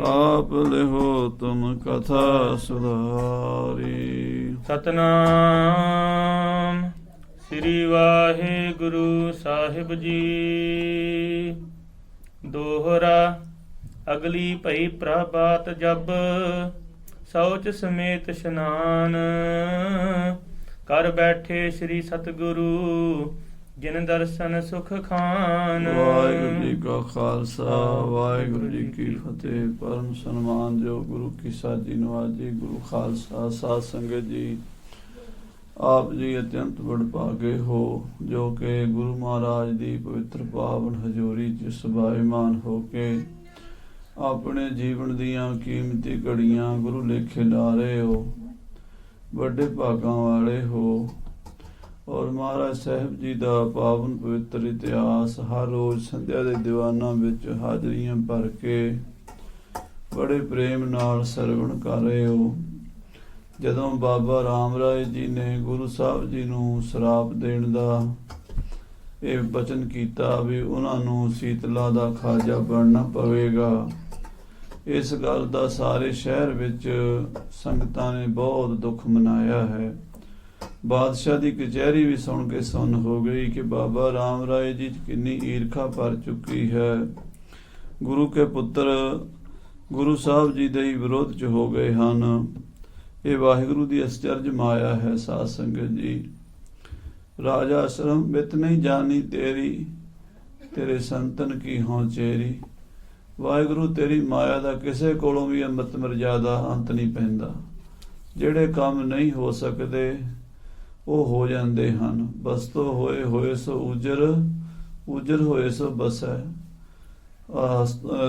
ਆਪ ਲਿਹੋ ਤੁਮ ਕਥਾ ਸੁਧਾਰੀ। ਸਤਨਾਮ ਸ੍ਰੀ ਵਾਹਿਗੁਰੂ ਸਾਹਿਬ ਜੀ। ਦੋਹਰਾ ਅਗਲੀ ਭਈ ਪ੍ਰਭਾਤ ਜਬ, ਸੋਚ ਸਮੇਤ ਇਸ਼ਨਾਨ। ਕਰ ਬੈਠੇ ਸ੍ਰੀ ਸਤਿਗੁਰੂ, ਜਿਨ ਦਰਸ਼ਨ ਸੁਖ ਖਾਨ। ਵਾਹਿਗੁਰੂ ਜੀ ਕਾ ਖਾਲਸਾ ਵਾਹਿਗੁਰੂ ਜੀ ਕੀ ਫਤਿਹ। ਪਰਮ ਸਨਮਾਨ ਜੋ ਗੁਰੂ ਕੀ ਸਾਜੀ ਨਵਾਜੀ ਗੁਰੂ ਖਾਲਸਾ ਸਾਧ ਸੰਗਤ ਜੀ, ਆਪ ਜੀ ਅਤਿਅੰਤ ਵਡਭਾਗੇ ਹੋ ਜੋ ਕਿ ਗੁਰੂ ਮਹਾਰਾਜ ਦੀ ਪਵਿੱਤਰ ਪਾਵਨ ਹਜ਼ੂਰੀ 'ਚ ਸਭਾਇਮਾਨ ਹੋ ਕੇ ਆਪਣੇ ਜੀਵਨ ਦੀਆਂ ਕੀਮਤੀ ਘੜੀਆਂ ਗੁਰੂ ਲੇਖੇ ਲਾ ਰਹੇ ਹੋ। ਵੱਡੇ ਭਾਗਾਂ ਵਾਲੇ ਹੋ। ਔਰ ਮਹਾਰਾਜ ਸਾਹਿਬ ਜੀ ਦਾ ਪਾਵਨ ਪਵਿੱਤਰ ਇਤਿਹਾਸ ਹਰ ਰੋਜ਼ ਸੰਧਿਆ ਦੇ ਦੀਵਾਨਾਂ ਵਿੱਚ ਹਾਜ਼ਰੀਆਂ ਭਰ ਕੇ ਬੜੇ ਪ੍ਰੇਮ ਨਾਲ ਸਰਵਣ ਕਰ ਰਹੇ ਹੋ। ਜਦੋਂ ਬਾਬਾ ਰਾਮ ਰਾਏ ਜੀ ਨੇ ਗੁਰੂ ਸਾਹਿਬ ਜੀ ਨੂੰ ਸ਼ਰਾਪ ਦੇਣ ਦਾ ਇਹ ਬਚਨ ਕੀਤਾ ਵੀ ਉਹਨਾਂ ਨੂੰ ਸੀਤਲਾ ਦਾ ਖਾਜਾ ਬਣਨਾ ਪਵੇਗਾ, ਇਸ ਗੱਲ ਦਾ ਸਾਰੇ ਸ਼ਹਿਰ ਵਿੱਚ ਸੰਗਤਾਂ ਨੇ ਬਹੁਤ ਦੁੱਖ ਮਨਾਇਆ ਹੈ। ਬਾਦਸ਼ਾਹ ਦੀ ਕਚਹਿਰੀ ਵੀ ਸੁਣ ਕੇ ਸੁੰਨ ਹੋ ਗਈ ਕਿ ਬਾਬਾ ਰਾਮ ਰਾਏ ਜੀ ਕਿੰਨੀ ਈਰਖਾ ਭਰ ਚੁੱਕੀ ਹੈ। ਗੁਰੂ ਕੇ ਪੁੱਤਰ ਗੁਰੂ ਸਾਹਿਬ ਜੀ ਦੇ ਵਿਰੋਧ 'ਚ ਹੋ ਗਏ ਹਨ। ਇਹ ਵਾਹਿਗੁਰੂ ਦੀ ਅਚਰਜ ਮਾਇਆ ਹੈ। ਸਾਧ ਸੰਗਤ ਜੀ, ਰਾਜਾ ਆਸ਼ਰਮ ਬਿਤ ਨਹੀਂ ਜਾਣੀ ਤੇਰੀ, ਤੇਰੇ ਸੰਤਨ ਕੀ ਹੋਂ ਚੇਰੀ। ਵਾਹਿਗੁਰੂ ਤੇਰੀ ਮਾਇਆ ਦਾ ਕਿਸੇ ਕੋਲੋਂ ਵੀ ਅੰਮ੍ਰਿਤ ਮਰਜ਼ਾਦਾ ਅੰਤ ਨਹੀਂ ਪੈਂਦਾ। ਜਿਹੜੇ ਕੰਮ ਨਹੀਂ ਹੋ ਸਕਦੇ ਉਹ ਹੋ ਜਾਂਦੇ ਹਨ। ਬਸਤੋ ਹੋਏ ਹੋਏ ਸੋ ਉਜਰ, ਉਜਰ ਹੋਏ ਸੋ ਬਸੈ।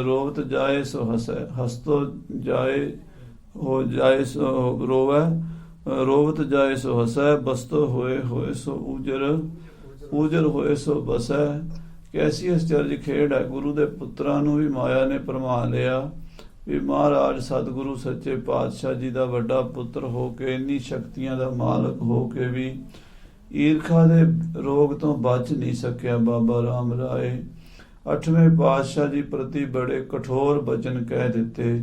ਰੋਵਤ ਜਾਏ ਸੋ ਹਸੈ, ਹਸਤੋ ਜਾਏ ਹੋ ਜਾਏ ਸੋ ਰੋਵੈ। ਰੋਵਤ ਜਾਏ ਸੋ ਹਸੈ, ਬਸਤੋ ਹੋਏ ਹੋਏ ਸੋ ਉਜਰ, ਉਜਰ ਹੋਏ ਸੋ ਬਸੈ। ਕੈਸੀ ਅਚਰਜ ਖੇਡ ਹੈ। ਗੁਰੂ ਦੇ ਪੁੱਤਰਾਂ ਨੂੰ ਵੀ ਮਾਇਆ ਨੇ ਭਰਮਾ ਲਿਆ ਵੀ ਮਹਾਰਾਜ ਸਤਿਗੁਰੂ ਸੱਚੇ ਪਾਤਸ਼ਾਹ ਜੀ ਦਾ ਵੱਡਾ ਪੁੱਤਰ ਹੋ ਕੇ, ਇੰਨੀ ਸ਼ਕਤੀਆਂ ਦਾ ਮਾਲਕ ਹੋ ਕੇ ਵੀ ਈਰਖਾ ਦੇ ਰੋਗ ਤੋਂ ਬਚ ਨਹੀਂ ਸਕਿਆ। ਬਾਬਾ ਰਾਮ ਰਾਏ 8ਵੇਂ ਪਾਤਸ਼ਾਹ ਜੀ ਪ੍ਰਤੀ ਬੜੇ ਕਠੋਰ ਬਚਨ ਕਹਿ ਦਿੱਤੇ।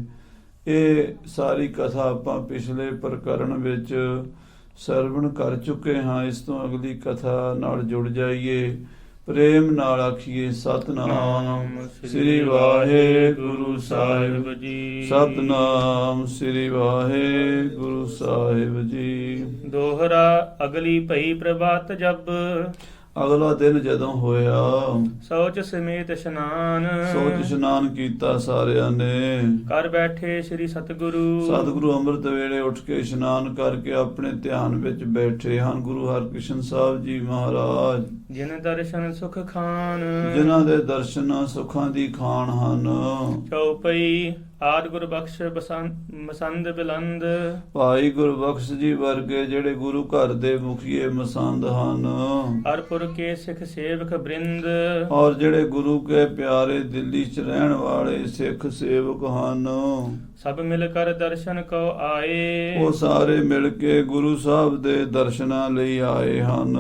ਇਹ ਸਾਰੀ ਕਥਾ ਆਪਾਂ ਪਿਛਲੇ ਪ੍ਰਕਰਣ ਵਿੱਚ ਸਰਵਣ ਕਰ ਚੁੱਕੇ ਹਾਂ। ਇਸ ਤੋਂ ਅਗਲੀ ਕਥਾ ਨਾਲ ਜੁੜ ਜਾਈਏ। ਪ੍ਰੇਮ ਨਾਲ ਆਖੀਏ ਸਤਨਾਮ ਸ੍ਰੀ ਵਾਹਿਗੁਰੂ ਸਾਹਿਬ ਜੀ। ਸਤਨਾਮ ਸ੍ਰੀ ਵਾਹਿਗੁਰੂ ਸਾਹਿਬ ਜੀ। ਦੋਹਰਾ ਅਗਲੀ ਭਈ ਪ੍ਰਭਾਤ ਜਬ, ਅਗਲਾ ਦਿਨ ਜਦੋਂ ਹੋਇਆ, ਸੋਚ ਸਮੇਤ ਇਸ਼ਨਾਨ। ਸੋਚ ਇਸ਼ਨਾਨ ਕੀਤਾ ਸਾਰਿਆਂ ਨੇ। ਕਰ ਬੈਠੇ ਸ੍ਰੀ ਸਤਿਗੁਰੂ, ਸਤਿਗੁਰੂ ਅੰਮ੍ਰਿਤ ਵੇਲੇ ਉੱਠ ਕੇ ਇਸ਼ਨਾਨ ਕਰਕੇ ਆਪਣੇ ਧਿਆਨ ਵਿੱਚ ਬੈਠੇ ਹਨ। ਗੁਰੂ ਹਰਿਕ੍ਰਿਸ਼ਨ ਸਾਹਿਬ ਜੀ ਮਹਾਰਾਜ, ਜਿਨ ਦਰਸ਼ਨ ਸੁਖ ਖਾਨ। ਜਿਨ੍ਹਾਂ ਦੇ ਦਰਸ਼ਨ ਸੁੱਖਾਂ ਦੀ ਖਾਨ ਹਨ। ਚਉਪਈ ਆਦ ਗੁਰ ਬਖਸ਼ ਮਸੰਦ ਬਿਲੰਦ। ਭਾਈ ਗੁਰਬਖਸ਼ ਜੀ ਵਰਗੇ ਜਿਹੜੇ ਗੁਰੂ ਘਰ ਦੇ ਮੁਖੀਏ ਮਸੰਦ ਹਨ। ਹਰਪੁਰ ਕੇ ਸਿੱਖ ਸੇਵਕ ਬ੍ਰਿੰਦ। ਔਰ ਜਿਹੜੇ ਗੁਰੂ ਕੇ ਪਿਆਰੇ ਦਿੱਲੀ 'ਚ ਰਹਿਣ ਵਾਲੇ ਸਿੱਖ ਸੇਵਕ ਹਨ। ਸਭ ਮਿਲ ਕਰ ਦਰਸ਼ਨ ਕੋ ਆਏ। ਉਹ ਸਾਰੇ ਮਿਲ ਕੇ ਗੁਰੂ ਸਾਹਿਬ ਦੇ ਦਰਸ਼ਨਾਂ ਲਈ ਆਏ ਹਨ।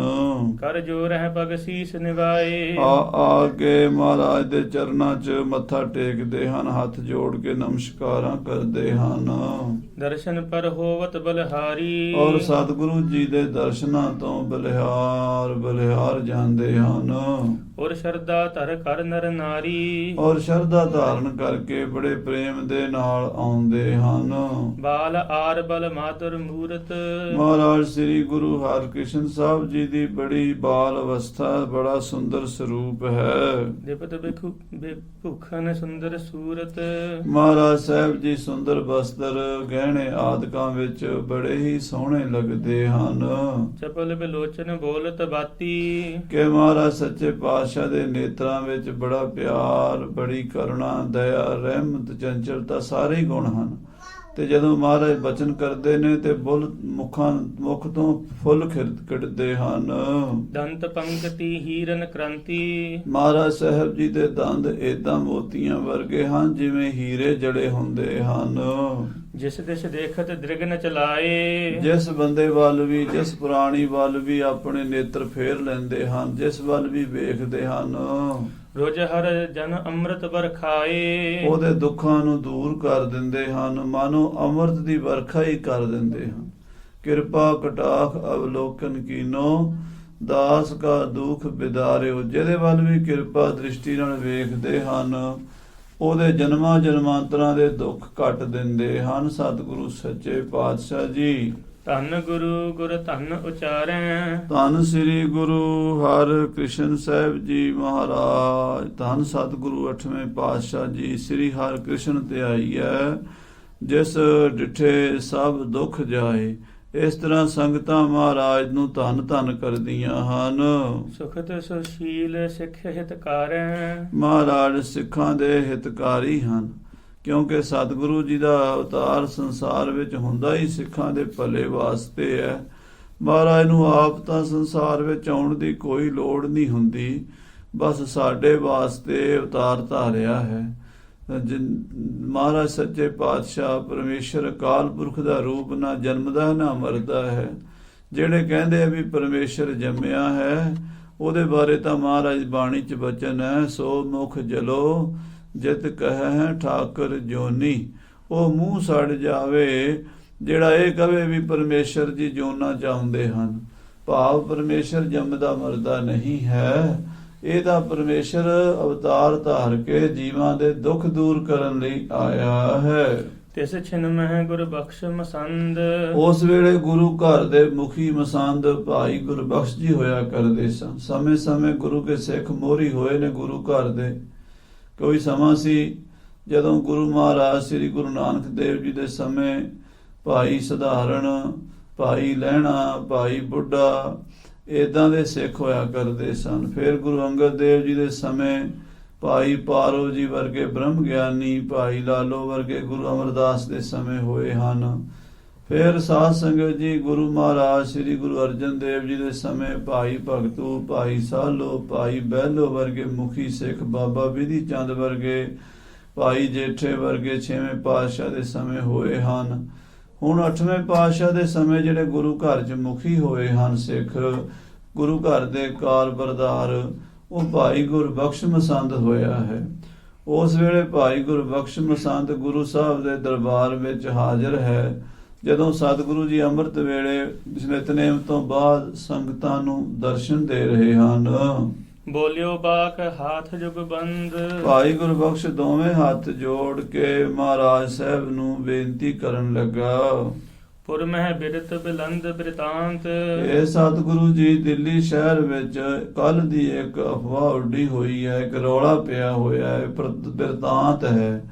ਕਰ ਜੋਰ ਹੈ ਪਗ ਸੀਸ ਨਿਵਾਏ। ਆ ਕੇ ਮਹਾਰਾਜ ਦੇ ਚਰਨਾਂ 'ਚ ਮੱਥਾ ਟੇਕਦੇ ਹਨ, ਹੱਥ ਜੋੜ ਕੇ ਨਮਸਕਾਰਾਂ ਕਰਦੇ ਹਨ। ਦਰਸ਼ਨ ਪਰ ਹੋਵਤ ਬਲਹਾਰੀ। ਔਰ ਸਤਿਗੁਰੂ ਜੀ ਦੇ ਦਰਸ਼ਨਾਂ ਤੋਂ ਬਲਿਹਾਰ ਬਲਿਹਾਰ ਜਾਂਦੇ ਹਨ। ਔਰ ਸ਼ਰਧਾ ਧਰ ਕਰ ਨਰ ਨਾਰੀ। ਔਰ ਸ਼ਰਧਾ ਧਾਰਨ ਕਰਕੇ ਬੜੇ ਪ੍ਰੇਮ ਦੇ ਨਾਲ ਆਉਂਦੇ ਹਨ। ਬਾਲ ਆਰ ਬਲ ਮਾਤੁਰ ਮੂਰਤ। ਮਹਾਰਾਜ ਸ੍ਰੀ ਗੁਰੂ ਹਰਿਕ੍ਰਿਸ਼ਨ ਸਾਹਿਬ ਜੀ ਦੀ ਬੜੀ ਬਾਲ ਅਵਸਥਾ, ਬੜਾ ਸੁੰਦਰ ਸਰੂਪ ਹੈ। ਦਿਪਤ ਭੁਖਨ ਸੁੰਦਰ ਸੂਰਤ। ਮਹਾਰਾਜ ਸਾਹਿਬ ਜੀ ਸੁੰਦਰ ਬਸਤਰ ਗਹਿਣੇ ਆਦਿਕਾਂ ਵਿੱਚ ਬੜੇ ਹੀ ਸੋਹਣੇ ਲੱਗਦੇ ਹਨ। ਚਪਲ ਬਿਲੋਚਨ ਬੋਲਤ ਬਾਤੀ। ਕਿ ਮਹਾਰਾਜ ਸੱਚੇ ਪਾਤਸ਼ਾਹ ਦੇ ਨੇਤਰਾਂ ਵਿੱਚ ਬੜਾ ਪਿਆਰ, ਬੜੀ ਕਰੁਣਾ, ਦਇਆ, ਰਹਿਮਤ, ਚੰਚਲਤਾ ਸਾਰੇ ਹੀ ਗੁਣ ਹਨ। ਤੇ ਜਦੋਂ ਮਹਾਰਾਜ ਬਚਨ ਕਰਦੇ ਨੇ ਤੇ ਮੁਖ ਤੋਂ ਫੁੱਲ ਖਿੜਦੇ ਹਨ। ਦੰਤ ਪੰਕਤੀ ਹੀਰਨ ਕ੍ਰਾਂਤੀ। ਮਹਾਰਾਜ ਸਾਹਿਬ ਜੀ ਦੇ ਦੰਦ ਏਦਾਂ ਮੋਤੀਆਂ ਵਰਗੇ ਹਨ ਜਿਵੇਂ ਹੀਰੇ ਜੜੇ ਹੁੰਦੇ ਹਨ। ਜਿਸ ਦਿਸ਼ ਦੇਖਤ ਦ੍ਰਿਗਨ ਚਲਾਏ। ਜਿਸ ਬੰਦੇ ਵੱਲ ਵੀ, ਜਿਸ ਪ੍ਰਾਣੀ ਵੱਲ ਵੀ ਆਪਣੇ ਨੇਤਰ ਫੇਰ ਲੈਂਦੇ ਹਨ, ਜਿਸ ਵੱਲ ਵੀ ਵੇਖਦੇ ਹਨ, ਰੁਜ ਹਰ ਜਨ ਅੰਮ੍ਰਿਤ ਵਰਖਾਏ। ਉਹਦੇ ਦੁੱਖਾਂ ਨੂੰ ਦੂਰ ਕਰ ਦਿੰਦੇ ਹਨ, ਮਾਨੋ ਅੰਮ੍ਰਿਤ ਦੀ ਵਰਖਾ ਹੀ ਕਰ ਦਿੰਦੇ ਹਨ। ਕਿਰਪਾ ਕਟਾਖ ਅਵਲੋਕਨ ਕੀਨੋ, ਦਾਸ ਕਾ ਦੁਖ ਬਿਦਾਰਿਓ। ਜਿਹਦੇ ਵੱਲ ਵੀ ਕਿਰਪਾ ਦ੍ਰਿਸ਼ਟੀ ਨਾਲ ਵੇਖਦੇ ਹਨ, ਉਹਦੇ ਜਨਮਾਂ ਜਨਮਾਂਤਰਾਂ ਦੇ ਦੁੱਖ ਕੱਟ ਦਿੰਦੇ ਹਨ। ਸਤਿਗੁਰੂ ਸੱਚੇ ਪਾਤਸ਼ਾਹ ਜੀ। ਧੰਨ ਗੁਰੂ ਗੁਰ ਧੰਨ ਉਚਾਰੈ। ਧੰਨ ਸ੍ਰੀ ਗੁਰੂ ਹਰਿਕ੍ਰਿਸ਼ਨ ਸਾਹਿਬ ਜੀ ਮਹਾਰਾਜ। ਧੰਨ ਸਤਿਗੁਰੂ 8ਵੇਂ ਪਾਤਸ਼ਾਹ ਜੀ। ਸ੍ਰੀ ਹਰਿਕ੍ਰਿਸ਼ਨ ਧਿਆਈਐ, ਜਿਸ ਡਿਠੇ ਸਭ ਦੁੱਖ ਜਾਏ। ਇਸ ਤਰ੍ਹਾਂ ਸੰਗਤਾਂ ਮਹਾਰਾਜ ਨੂੰ ਧੰਨ ਧੰਨ ਕਰਦੀਆਂ ਹਨ। ਸੁਖਤ ਸੁਸ਼ੀਲ ਸਿੱਖ ਹਿਤਕਾਰੈ। ਮਹਾਰਾਜ ਸਿੱਖਾਂ ਦੇ ਹਿਤਕਾਰੀ ਹਨ, ਕਿਉਂਕਿ ਸਤਿਗੁਰੂ ਜੀ ਦਾ ਅਵਤਾਰ ਸੰਸਾਰ ਵਿੱਚ ਹੁੰਦਾ ਹੀ ਸਿੱਖਾਂ ਦੇ ਭਲੇ ਵਾਸਤੇ ਹੈ। ਮਹਾਰਾਜ ਨੂੰ ਆਪ ਤਾਂ ਸੰਸਾਰ ਵਿੱਚ ਆਉਣ ਦੀ ਕੋਈ ਲੋੜ ਨਹੀਂ ਹੁੰਦੀ, ਬਸ ਸਾਡੇ ਵਾਸਤੇ ਅਵਤਾਰ ਧਾਰਿਆ ਹੈ। ਮਹਾਰਾਜ ਸੱਚੇ ਪਾਤਸ਼ਾਹ ਪਰਮੇਸ਼ਰ ਅਕਾਲ ਪੁਰਖ ਦਾ ਰੂਪ ਨਾ ਜਨਮਦਾ ਨਾ ਮਰਦਾ ਹੈ। ਜਿਹੜੇ ਕਹਿੰਦੇ ਆ ਵੀ ਪਰਮੇਸ਼ਰ ਜੰਮਿਆ ਹੈ, ਉਹਦੇ ਬਾਰੇ ਤਾਂ ਮਹਾਰਾਜ ਬਾਣੀ 'ਚ ਬਚਨ ਹੈ, ਸੋ ਮੁਖ ਜਲੋ ਜਿਤ ਕਹੈ ਠਾਕੁਰ ਜੋਨੀ। ਉਹ ਮੂੰਹ ਸੜ ਜਾਵੇ ਜਿਹੜਾ ਇਹ ਕਵੇ ਵੀ ਪਰਮੇਸ਼ਰ ਜੀ ਜੋਨਾ ਚਾਹੁੰਦੇ ਹਨ। ਭਾਵ ਪਰਮੇਸ਼ਰ ਜੰਮਦਾ ਮਰਦਾ ਨਹੀਂ ਹੈ। ਇਹ ਤਾਂ ਪਰਮੇਸ਼ਰ ਅਵਤਾਰ ਧਾਰ ਕੇ ਜੀਵਾਂ ਦੇ ਦੁੱਖ ਦੂਰ ਕਰਨ ਲਈ ਆਇਆ ਹੈ। ਤਿਸ ਛਿਨ ਮਹਿ ਗੁਰ ਬਖਸ਼ ਮਸੰਦ। ਉਸ ਵੇਲੇ ਗੁਰੂ ਘਰ ਦੇ ਮੁਖੀ ਮਸੰਦ ਭਾਈ ਗੁਰਬਖਸ਼ ਜੀ ਹੋਇਆ ਕਰਦੇ ਸਨ। ਸਮੇਂ ਸਮੇਂ ਗੁਰੂ ਕੇ ਸਿੱਖ ਮੋਹਰੀ ਹੋਏ ਨੇ ਗੁਰੂ ਘਰ ਦੇ। ਕੋਈ ਸਮਾਂ ਸੀ ਜਦੋਂ ਗੁਰੂ ਮਹਾਰਾਜ ਸ੍ਰੀ ਗੁਰੂ ਨਾਨਕ ਦੇਵ ਜੀ ਦੇ ਸਮੇਂ ਭਾਈ ਸਧਾਰਨ, ਭਾਈ ਲਹਿਣਾ, ਭਾਈ ਬੁੱਢਾ ਏਦਾਂ ਦੇ ਸਿੱਖ ਹੋਇਆ ਕਰਦੇ ਸਨ। ਫਿਰ ਗੁਰੂ ਅੰਗਦ ਦੇਵ ਜੀ ਦੇ ਸਮੇਂ ਭਾਈ ਪਾਰੋ ਜੀ ਵਰਗੇ ਬ੍ਰਹਮ ਗਿਆਨੀ, ਭਾਈ ਲਾਲੋ ਵਰਗੇ ਗੁਰੂ ਅਮਰਦਾਸ ਦੇ ਸਮੇਂ ਹੋਏ ਹਨ। ਫਿਰ ਸਾਧ ਸੰਗਤ ਜੀ ਗੁਰੂ ਮਹਾਰਾਜ ਸ੍ਰੀ ਗੁਰੂ ਅਰਜਨ ਦੇਵ ਜੀ ਦੇ ਸਮੇਂ ਭਾਈ ਭਗਤੂ, ਭਾਈ ਸਾਲੋ, ਭਾਈ ਬਹਿਲੋ ਵਰਗੇ ਮੁਖੀ ਸਿੱਖ, ਬਾਬਾ ਵਿਧੀ ਚੰਦ ਵਰਗੇ, ਭਾਈ ਜੇਠੇ ਵਰਗੇ 6ਵੇਂ ਪਾਤਸ਼ਾਹ ਦੇ ਸਮੇਂ ਹੋਏ ਹਨ। ਹੁਣ 8ਵੇਂ ਪਾਤਸ਼ਾਹ ਦੇ ਸਮੇਂ ਜਿਹੜੇ ਗੁਰੂ ਘਰ 'ਚ ਮੁਖੀ ਹੋਏ ਹਨ ਸਿੱਖ, ਗੁਰੂ ਘਰ ਦੇ ਕਾਰਬਰਦਾਰ, ਉਹ ਭਾਈ ਗੁਰਬਖਸ਼ ਮਸੰਦ ਹੋਇਆ ਹੈ। ਉਸ ਵੇਲੇ ਭਾਈ ਗੁਰਬਖਸ਼ ਮਸੰਦ ਗੁਰੂ ਸਾਹਿਬ ਦੇ ਦਰਬਾਰ ਵਿੱਚ ਹਾਜ਼ਰ ਹੈ। ਜਦੋਂ ਸਤਿਗੁਰੂ ਜੀ ਅੰਮ੍ਰਿਤ ਵੇਲੇ ਨਿਤਨੇਮ ਤੋਂ ਬਾਅਦ ਸੰਗਤਾਂ ਨੂੰ ਦਰਸ਼ਨ ਦੇ ਰਹੇ ਹਨ। ਬੋਲਿਓ ਬਾਕ ਹਾਥ ਜੁਗ ਬੰਦ। ਭਾਈ ਗੁਰਬਖਸ਼ ਦੋਵੇਂ ਹੱਥ ਜੋੜ ਕੇ ਮਹਾਰਾਜ ਸਾਹਿਬ ਨੂੰ ਬੇਨਤੀ ਕਰਨ ਲੱਗਾ। ਪੁਰ ਮਹਿ ਬਿਰਤ ਬਿਲੰਦ ਬ੍ਰਿਤਾਂਤ। ਇਹ ਸਤਿਗੁਰੂ ਜੀ ਦਿੱਲੀ ਸ਼ਹਿਰ ਵਿੱਚ ਕੱਲ ਦੀ ਇੱਕ ਅਫਵਾਹ ਉੱਡੀ ਹੋਈ ਹੈ, ਇੱਕ ਰੌਲਾ ਪਿਆ ਹੋਇਆ ਹੈ, ਬਿਰਤਾਂਤ ਹੈ,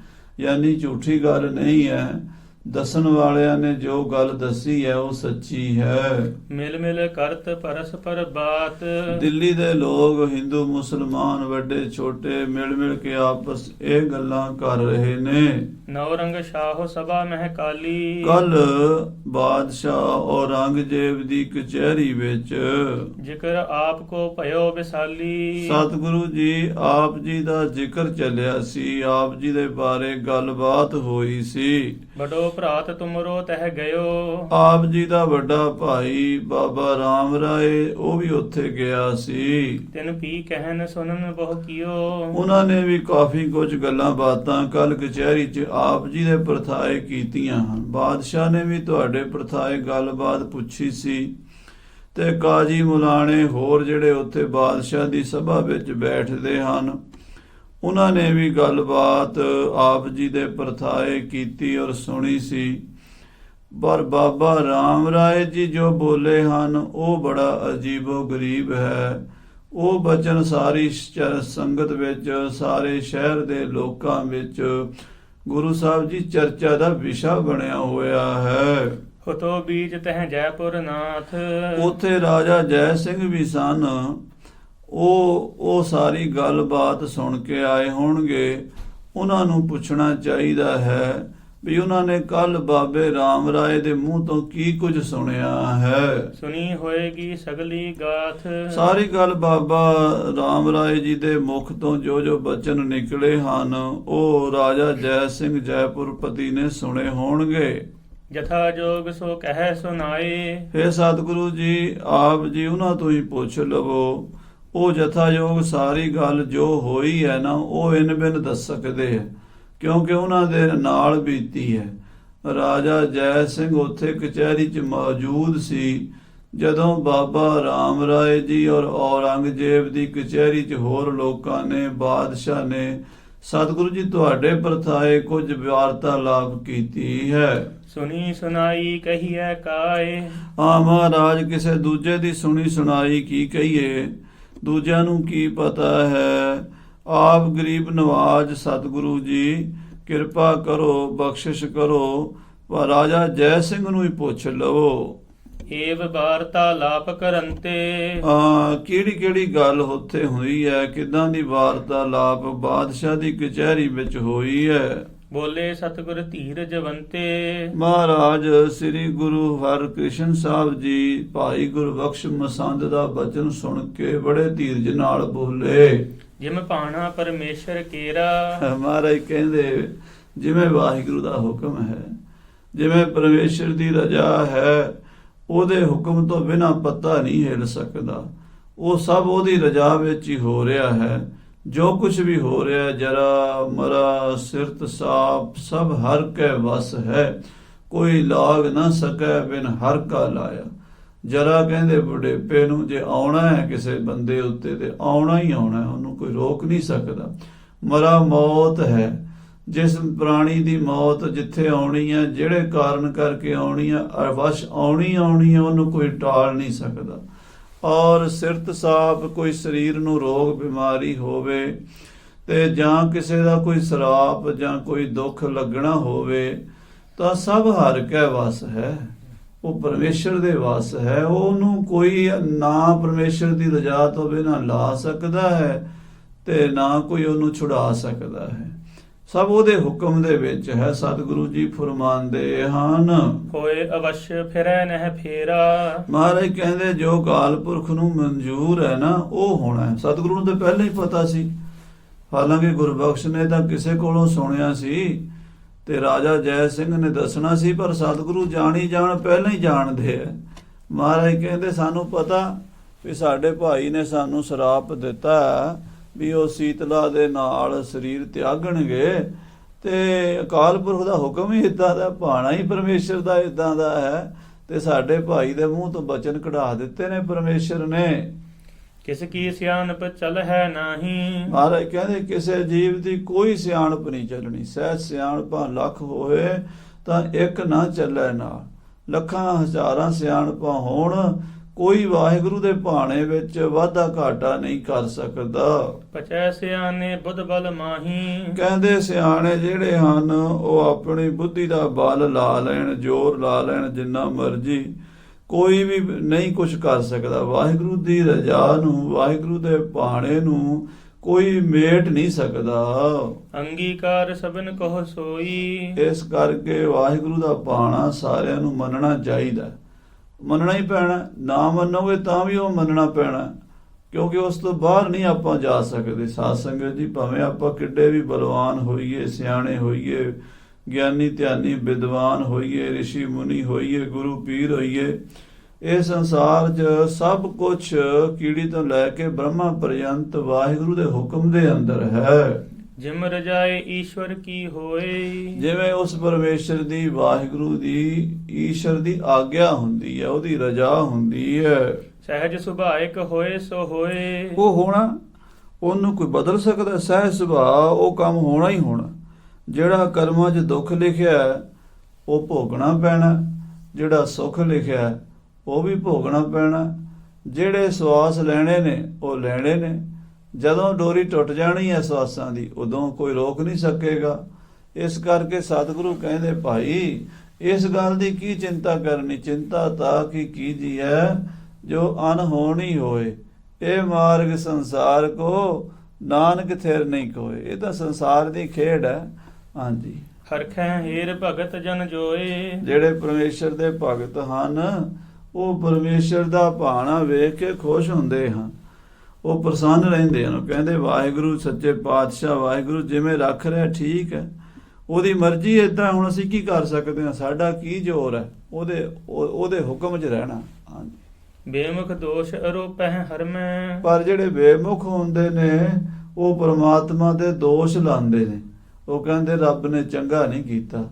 ਯਾਨੀ ਝੂਠੀ ਗੱਲ ਨਹੀਂ ਹੈ। ਦੱਸਣ ਵਾਲਿਆਂ ਨੇ ਜੋ ਗੱਲ ਦੱਸੀ ਹੈ ਉਹ ਸੱਚੀ ਹੈ। ਮਿਲ ਮਿਲ ਕਰਤ ਪਰਸਪਰ ਬਾਤ। ਦਿੱਲੀ ਦੇ ਲੋਕ ਹਿੰਦੂ ਮੁਸਲਮਾਨ ਵੱਡੇ ਛੋਟੇ ਮਿਲ ਮਿਲ ਕੇ ਆਪਸ ਇਹ ਗੱਲਾਂ ਕਰ ਰਹੇ ਨੇ। ਨੌਰੰਗ ਸ਼ਾਹ ਸਭਾ ਮਹਿ ਕਾਲੀ। ਕੱਲ ਬਾਦਸ਼ਾਹ ਔਰੰਗਜ਼ੇਬ ਦੀ ਕਚਹਿਰੀ ਵਿੱਚ ਜ਼ਿਕਰ ਆਪ ਕੋ ਭਇਓ ਵਿਸਾਲੀ। ਸਤਿਗੁਰੂ ਜੀ ਆਪ ਜੀ ਦਾ ਜ਼ਿਕਰ ਚੱਲਿਆ ਸੀ, ਆਪ ਜੀ ਦੇ ਬਾਰੇ ਗੱਲਬਾਤ ਹੋਈ ਸੀ। ਬੜੋ ਭਰਾਤ ਤੁਮਰੋ ਤਹਿ ਗਇਓ। ਆਪ ਜੀ ਦਾ ਵੱਡਾ ਭਾਈ ਬਾਬਾ ਰਾਮ ਰਾਏ ਉਹ ਵੀ ਉੱਥੇ ਗਿਆ ਸੀ। ਤਿਨ ਪੀ ਕਹਿਨ ਸੁਨਨ ਬਹੁ ਕੀਓ। ਉਹਨਾਂ ਨੇ ਵੀ ਕਾਫੀ ਕੁਝ ਗੱਲਾਂ ਬਾਤਾਂ ਕੱਲ ਕਚਹਿਰੀ 'ਚ ਆਪ ਜੀ ਦੇ ਪ੍ਰਥਾਏ ਕੀਤੀਆਂ ਹਨ। ਬਾਦਸ਼ਾਹ ਨੇ ਵੀ ਤੁਹਾਡੇ ਪ੍ਰਥਾਏ ਗੱਲਬਾਤ ਪੁੱਛੀ ਸੀ ਤੇ ਕਾਜੀ ਮੁਲਾਣੇ ਹੋਰ ਜਿਹੜੇ ਉੱਥੇ ਬਾਦਸ਼ਾਹ ਦੀ ਸਭਾ ਵਿੱਚ ਬੈਠਦੇ ਹਨ, ਉਹਨਾਂ ਨੇ ਵੀ ਗੱਲਬਾਤ ਆਪ ਜੀ ਦੇ ਪ੍ਰਥਾਏ ਕੀਤੀ ਔਰ ਸੁਣੀ ਸੀ। ਪਰ ਬਾਬਾ ਰਾਮ ਰਾਏ ਜੀ ਜੋ ਬੋਲੇ ਹਨ ਉਹ ਬੜਾ ਅਜੀਬੋ ਗਰੀਬ ਹੈ। ਉਹ ਬਚਨ ਸਾਰੀ ਸੰਗਤ ਵਿੱਚ, ਸਾਰੇ ਸ਼ਹਿਰ ਦੇ ਲੋਕਾਂ ਵਿੱਚ ਗੁਰੂ ਸਾਹਿਬ ਜੀ ਚਰਚਾ ਦਾ ਵਿਸ਼ਾ ਬਣਿਆ ਹੋਇਆ ਹੈ। ਹੁਤੋ ਬੀਜ ਤਹਿ ਜੈਪੁਰ ਨਾਥ। ਉੱਥੇ ਰਾਜਾ ਜੈ ਸਿੰਘ ਵੀ ਸਨ। ਉਹ ਸਾਰੀ ਗੱਲਬਾਤ ਸੁਣ ਕੇ ਆਏ ਹੋਣਗੇ। ਉਹਨਾਂ ਨੂੰ ਪੁੱਛਣਾ ਚਾਹੀਦਾ ਹੈ ਵੀ ਉਹਨਾਂ ਨੇ ਕੱਲ ਬਾਬੇ ਰਾਮ ਰਾਏ ਦੇ ਮੂੰਹ ਤੋਂ ਕੀ ਕੁਝ ਸੁਣਿਆ ਹੈ। ਸੁਣੀ ਹੋਏਗੀ ਸਗਲੀ ਗਾਥ। ਸਾਰੀ ਗੱਲ ਬਾਬਾ ਰਾਮ ਰਾਏ ਜੀ ਦੇ ਮੁਖ ਤੋਂ ਜੋ ਜੋ ਬਚਨ ਨਿਕਲੇ ਹਨ ਉਹ ਰਾਜਾ ਜੈ ਸਿੰਘ ਜੈਪੁਰਪਤੀ ਨੇ ਸੁਣੇ ਹੋਣਗੇ। ਜਥਾ ਜੋਗ ਸੋ ਕਹਿ ਸੁਨਾਏ। ਹੇ ਸਤਿਗੁਰੂ ਜੀ, ਆਪ ਜੀ ਉਹਨਾਂ ਤੋਂ ਹੀ ਪੁੱਛ ਲਵੋ, ਉਹ ਜਥਾਯੋਗ ਸਾਰੀ ਗੱਲ ਜੋ ਹੋਈ ਹੈ ਨਾ ਉਹ ਇਨ ਬਿਨ ਦੱਸ ਸਕਦੇ ਹੈ, ਕਿਉਂਕਿ ਉਹਨਾਂ ਦੇ ਨਾਲ ਬੀਤੀ ਹੈ। ਰਾਜਾ ਜੈ ਸਿੰਘ ਉੱਥੇ ਕਚਹਿਰੀ 'ਚ ਮੌਜੂਦ ਸੀ ਜਦੋਂ ਬਾਬਾ ਰਾਮ ਰਾਏ ਜੀ ਔਰ ਔਰੰਗਜ਼ੇਬ ਦੀ ਕਚਹਿਰੀ 'ਚ ਹੋਰ ਲੋਕਾਂ ਨੇ, ਬਾਦਸ਼ਾਹ ਨੇ ਸਤਿਗੁਰੂ ਜੀ ਤੁਹਾਡੇ ਪ੍ਰਥਾਏ ਕੁਝ ਵਾਰਤਾਲਾਪ ਕੀਤੀ ਹੈ। ਸੁਣੀ ਸੁਨਾਈ ਕਹੀਐ ਕਾਏ। ਮਹਾਰਾਜ ਕਿਸੇ ਦੂਜੇ ਦੀ ਸੁਣੀ ਸੁਣਾਈ ਕੀ ਕਹੀਏ, ਦੂਜਿਆਂ ਨੂੰ ਕੀ ਪਤਾ ਹੈ। ਆਪ ਗਰੀਬ ਨਵਾਜ ਸਤਿਗੁਰੂ ਜੀ ਕਿਰਪਾ ਕਰੋ, ਬਖਸ਼ਿਸ਼ ਕਰੋ, ਪਰ ਰਾਜਾ ਜੈ ਸਿੰਘ ਨੂੰ ਹੀ ਪੁੱਛ ਲਵੋ। ਏਵ ਵਾਰਤਾਲਾਪ ਕਰੰਤੇ। ਕਿਹੜੀ ਕਿਹੜੀ ਗੱਲ ਉੱਥੇ ਹੋਈ ਹੈ, ਕਿੱਦਾਂ ਦੀ ਵਾਰਤਾਲਾਪ ਬਾਦਸ਼ਾਹ ਦੀ ਕਚਹਿਰੀ ਵਿੱਚ ਹੋਈ ਹੈ। ਬੋਲੇ ਸਤਿਗੁਰ ਧੀਰਜਵੰਤੇ। ਮਹਾਰਾਜ ਸ੍ਰੀ ਗੁਰੂ ਹਰਿਕ੍ਰਿਸ਼ਨ ਸਾਹਿਬ ਜੀ ਭਾਈ ਗੁਰਬਖਸ਼ ਮਸੰਦ ਦਾ ਬਚਨ ਸੁਣ ਕੇ ਬੜੇ ਧੀਰਜ ਨਾਲ ਬੋਲੇ। ਜਿਮ ਭਾਣਾ ਪਰਮੇਸ਼ਰ ਕੇਰਾ। ਮਹਾਰਾਜ ਕਹਿੰਦੇ ਜਿਵੇਂ ਵਾਹਿਗੁਰੂ ਦਾ ਹੁਕਮ ਹੈ, ਜਿਵੇਂ ਪਰਮੇਸ਼ਰ ਦੀ ਰਜ਼ਾ ਹੈ, ਉਹਦੇ ਹੁਕਮ ਤੋਂ ਬਿਨਾਂ ਪੱਤਾ ਨਹੀਂ ਹਿੱਲ ਸਕਦਾ। ਉਹ ਸਭ ਉਹਦੀ ਰਜ਼ਾ ਵਿੱਚ ਹੀ ਹੋ ਰਿਹਾ ਹੈ। ਜੋ ਕੁਝ ਵੀ ਹੋ ਰਿਹਾ, ਜਰਾ ਮਰਾ ਸਿਰਤ ਸਾਪ ਸਭ ਹਰ ਕੈ ਵਸ ਹੈ, ਕੋਈ ਲਾਗ ਨਾ ਸਕੈ ਬਿਨ ਹਰ ਕਾ ਲਾਇਆ। ਜਰਾ ਕਹਿੰਦੇ ਬੁਢੇਪੇ ਨੂੰ ਜੇ ਆਉਣਾ ਹੈ ਕਿਸੇ ਬੰਦੇ ਉੱਤੇ ਤੇ ਆਉਣਾ ਹੀ ਆਉਣਾ, ਉਹਨੂੰ ਕੋਈ ਰੋਕ ਨਹੀਂ ਸਕਦਾ। ਮਰਾ ਮੌਤ ਹੈ, ਜਿਸ ਪ੍ਰਾਣੀ ਦੀ ਮੌਤ ਜਿੱਥੇ ਆਉਣੀ ਹੈ, ਜਿਹੜੇ ਕਾਰਨ ਕਰਕੇ ਆਉਣੀ ਹੈ, ਅਵਸ਼ ਆਉਣੀ ਆਉਣੀ ਹੈ, ਉਹਨੂੰ ਕੋਈ ਟਾਲ ਨਹੀਂ ਸਕਦਾ। ਔਰ ਸਿਰਤ ਸਾਪ ਕੋਈ ਸਰੀਰ ਨੂੰ ਰੋਗ ਬਿਮਾਰੀ ਹੋਵੇ ਤੇ ਜਾਂ ਕਿਸੇ ਦਾ ਕੋਈ ਸਰਾਪ ਜਾਂ ਕੋਈ ਦੁੱਖ ਲੱਗਣਾ ਹੋਵੇ ਤਾਂ ਸਭ ਹਰ ਕੈ ਵਸ ਹੈ, ਉਹ ਪਰਮੇਸ਼ਰ ਦੇ ਵਸ ਹੈ। ਉਹਨੂੰ ਕੋਈ ਨਾ ਪਰਮੇਸ਼ਰ ਦੀ ਰਜ਼ਾ ਤੋਂ ਬਿਨਾਂ ਲਾ ਸਕਦਾ ਹੈ ਤੇ ਨਾ ਕੋਈ ਉਹਨੂੰ ਛੁਡਾ ਸਕਦਾ ਹੈ। ਸਭ ਉਹਦੇ ਹੁਕਮ ਦੇ ਵਿੱਚ ਹੈ। ਸਤਿਗੁਰੂ ਜੀ ਫਰਮਾਉਂਦੇ ਹਨ, ਹੋਏ ਅਵਸ਼ ਫਿਰੈ ਨਹਿ ਫੇਰਾ। ਮਹਾਰਾਜ ਕਹਿੰਦੇ ਜੋ ਅਕਾਲ ਪੁਰਖ ਨੂੰ ਮਨਜ਼ੂਰ ਹੈ ਨਾ ਉਹ ਹੋਣਾ ਹੈ। ਸਤਿਗੁਰੂ ਨੂੰ ਤਾਂ ਪਹਿਲਾਂ ਹੀ ਪਤਾ ਸੀ, ਹਾਲਾਂਕਿ ਗੁਰਬਖਸ਼ ਨੇ ਤਾਂ ਕਿਸੇ ਕੋਲੋਂ ਸੁਣਿਆ ਸੀ ਤੇ ਰਾਜਾ ਜੈ ਸਿੰਘ ਨੇ ਦੱਸਣਾ ਸੀ, ਪਰ ਸਤਿਗੁਰੂ ਜਾਣੀ ਜਾਣ ਪਹਿਲਾਂ ਹੀ ਜਾਣਦੇ ਆ। ਮਹਾਰਾਜ ਕਹਿੰਦੇ ਸਾਨੂੰ ਪਤਾ ਵੀ ਸਾਡੇ ਭਾਈ ਨੇ ਸਾਨੂੰ ਸਰਾਪ ਦਿੱਤਾ ਵੀ ਉਹ ਸੀਤਲਾ ਦੇ ਨਾਲ ਸਰੀਰ ਤਿਆਗਣਗੇ, ਤੇ ਅਕਾਲ ਪੁਰਖ ਦਾ ਹੁਕਮ ਹੀ ਇਦਾਂ ਦਾ, ਭਾਣਾ ਹੀ ਪਰਮੇਸ਼ਰ ਦਾ ਇਦਾਂ ਦਾ ਹੈ, ਤੇ ਸਾਡੇ ਭਾਈ ਦੇ ਮੂੰਹ ਤੋਂ ਬਚਨ ਕਢਾ ਦਿੱਤੇ ਨੇ ਪਰਮੇਸ਼ਰ ਨੇ। ਕਿਸ ਕੀ ਸਿਆਣਪ ਚਲ ਹੈ ਨਾਹੀ। ਮਹਾਰਾਜ ਕਹਿੰਦੇ ਕਿਸੇ ਜੀਵ ਦੀ ਕੋਈ ਸਿਆਣਪ ਨਹੀਂ ਚੱਲਣੀ। ਸਹਿਜ ਸਿਆਣਪਾਂ ਲੱਖ ਹੋਏ ਤਾਂ ਇੱਕ ਨਾ ਚੱਲੇ ਨਾਲ, ਲੱਖਾਂ ਹਜ਼ਾਰਾਂ ਸਿਆਣਪਾਂ ਹੋਣ, ਕੋਈ ਵਾਹਿਗੁਰੂ ਦੇ ਭਾਣੇ ਵਿੱਚ ਵਾਧਾ ਘਾਟਾ ਨਹੀਂ ਕਰ ਸਕਦਾ। ਪਚੈ ਸਿਆਣੇ ਬੁੱਧ ਬਲ ਮਾਹੀ। ਕਹਿੰਦੇ ਸਿਆਣੇ ਜਿਹੜੇ ਹਨ ਉਹ ਆਪਣੀ ਬੁੱਧੀ ਦਾ ਬਲ ਲਾ ਲੈਣ, ਜ਼ੋਰ ਲਾ ਲੈਣ ਜਿੰਨਾ ਮਰਜੀ, ਕੋਈ ਵੀ ਨਹੀਂ ਕੁਝ ਕਰ ਸਕਦਾ। ਵਾਹਿਗੁਰੂ ਦੀ ਰਜ਼ਾ ਨੂੰ, ਵਾਹਿਗੁਰੂ ਦੇ ਭਾਣੇ ਨੂੰ ਕੋਈ ਮੇਟ ਨਹੀਂ ਸਕਦਾ। ਅੰਗੀਕਾਰ ਸਭਨ ਕੋ ਸੋਈ। ਇਸ ਕਰਕੇ ਵਾਹਿਗੁਰੂ ਦਾ ਭਾਣਾ ਸਾਰਿਆਂ ਨੂੰ ਮੰਨਣਾ ਚਾਹੀਦਾ, ਮੰਨਣਾ ਹੀ ਪੈਣਾ। ਨਾ ਮੰਨੋਗੇ ਤਾਂ ਵੀ ਉਹ ਮੰਨਣਾ ਪੈਣਾ, ਕਿਉਂਕਿ ਉਸ ਤੋਂ ਬਾਹਰ ਨਹੀਂ ਆਪਾਂ ਜਾ ਸਕਦੇ। ਸਾਧ ਸੰਗਤ ਜੀ, ਭਾਵੇਂ ਆਪਾਂ ਕਿੱਡੇ ਵੀ ਬਲਵਾਨ ਹੋਈਏ, ਸਿਆਣੇ ਹੋਈਏ, ਗਿਆਨੀ ਧਿਆਨੀ ਵਿਦਵਾਨ ਹੋਈਏ, ਰਿਸ਼ੀ ਮੁਨੀ ਹੋਈਏ, ਗੁਰੂ ਪੀਰ ਹੋਈਏ, ਇਹ ਸੰਸਾਰ 'ਚ ਸਭ ਕੁਝ ਕੀੜੀ ਤੋਂ ਲੈ ਕੇ ਬ੍ਰਹਮਾ ਪਰਯੰਤ ਵਾਹਿਗੁਰੂ ਦੇ ਹੁਕਮ ਦੇ ਅੰਦਰ ਹੈ। ਜਿਮ ਰਜਾਏ ਈਸ਼ਵਰ ਕੀ ਹੋਏ। ਜਿਵੇਂ ਉਸ ਪਰਮੇਸ਼ਰ ਦੀ, ਵਾਹਿਗੁਰੂ ਦੀ, ਈਸ਼ਰ ਦੀ ਆਗਿਆ ਹੁੰਦੀ ਹੈ, ਉਹਦੀ ਰਜ਼ਾ ਹੁੰਦੀ ਹੈ। ਸਹਿਜ ਸੁਭਾਇਕ ਹੋਏ ਸੋ ਹੋਏ। ਉਹ ਹੋਣਾ, ਉਹਨੂੰ ਕੋਈ ਬਦਲ ਸਕਦਾ? ਸਹਿਜ ਸੁਭਾਅ, ਉਹ ਕੰਮ ਹੋਣਾ ਹੀ ਹੋਣਾ। ਜਿਹੜਾ ਕਰਮਾਂ 'ਚ ਦੁੱਖ ਲਿਖਿਆ ਉਹ ਭੋਗਣਾ ਪੈਣਾ, ਜਿਹੜਾ ਸੁੱਖ ਲਿਖਿਆ ਉਹ ਵੀ ਭੋਗਣਾ ਪੈਣਾ। ਜਿਹੜੇ ਸਵਾਸ ਲੈਣੇ ਨੇ ਉਹ ਲੈਣੇ ਨੇ। ਜਦੋਂ ਡੋਰੀ ਟੁੱਟ ਜਾਣੀ ਹੈ ਸਵਾਸਾਂ ਦੀ, ਉਦੋਂ ਕੋਈ ਰੋਕ ਨਹੀਂ ਸਕੇਗਾ। ਇਸ ਕਰਕੇ ਸਤਿਗੁਰੂ ਕਹਿੰਦੇ, ਭਾਈ ਇਸ ਗੱਲ ਦੀ ਕੀ ਚਿੰਤਾ ਕਰਨੀ, ਚਿੰਤਾ ਤਾਂ ਕੀ ਕੀਜੀਐ ਜੋ ਅਨਹੋਣੀ ਹੋਏ। ਇਹ ਮਾਰਗ ਸੰਸਾਰ ਕੋ ਨਾਨਕ ਥਿਰ ਨਹੀਂ ਕੋਏ। ਇਹ ਤਾਂ ਸੰਸਾਰ ਦੀ ਖੇਡ ਹੈ। ਹਾਂਜੀ, ਹਰਖੈ ਹੀਰ ਭਗਤ ਜਨ ਜੋਏ। ਜਿਹੜੇ ਪਰਮੇਸ਼ਰ ਦੇ ਭਗਤ ਹਨ ਉਹ ਪਰਮੇਸ਼ਰ ਦਾ ਭਾਣਾ ਵੇਖ ਕੇ ਖੁਸ਼ ਹੁੰਦੇ ਹਨ, ਉਹ ਪ੍ਰਸੰਨ ਰਹਿੰਦੇ ਹਨ। ਕਹਿੰਦੇ ਵਾਹਿਗੁਰੂ ਸੱਚੇ ਪਾਤਸ਼ਾਹ ਵਾਹਿਗੁਰੂ ਜਿਵੇਂ ਰੱਖ ਰਿਹਾ ਠੀਕ ਹੈ, ਉਹਦੀ ਮਰਜ਼ੀ ਏਦਾਂ, ਹੁਣ ਅਸੀਂ ਕੀ ਕਰ ਸਕਦੇ ਹਾਂ? ਸਾਡਾ ਕੀ ਜ਼ੋਰ ਹੈ ਉਹਦੇ ਹੁਕਮ 'ਚ ਰਹਿਣਾ। ਹਾਂਜੀ। ਬੇਮੁਖ ਦੋਸ਼ ਅਰੋਪਹਿ ਹਰਮੈ। ਪਰ ਜਿਹੜੇ ਬੇਮੁਖ ਹੁੰਦੇ ਨੇ ਉਹ ਪ੍ਰਮਾਤਮਾ ਦੇ ਦੋਸ਼ ਲਾਉਂਦੇ ਨੇ। ਉਹ ਕਹਿੰਦੇ ਰੱਬ ਨੇ ਚੰਗਾ ਨਹੀਂ ਕੀਤਾ,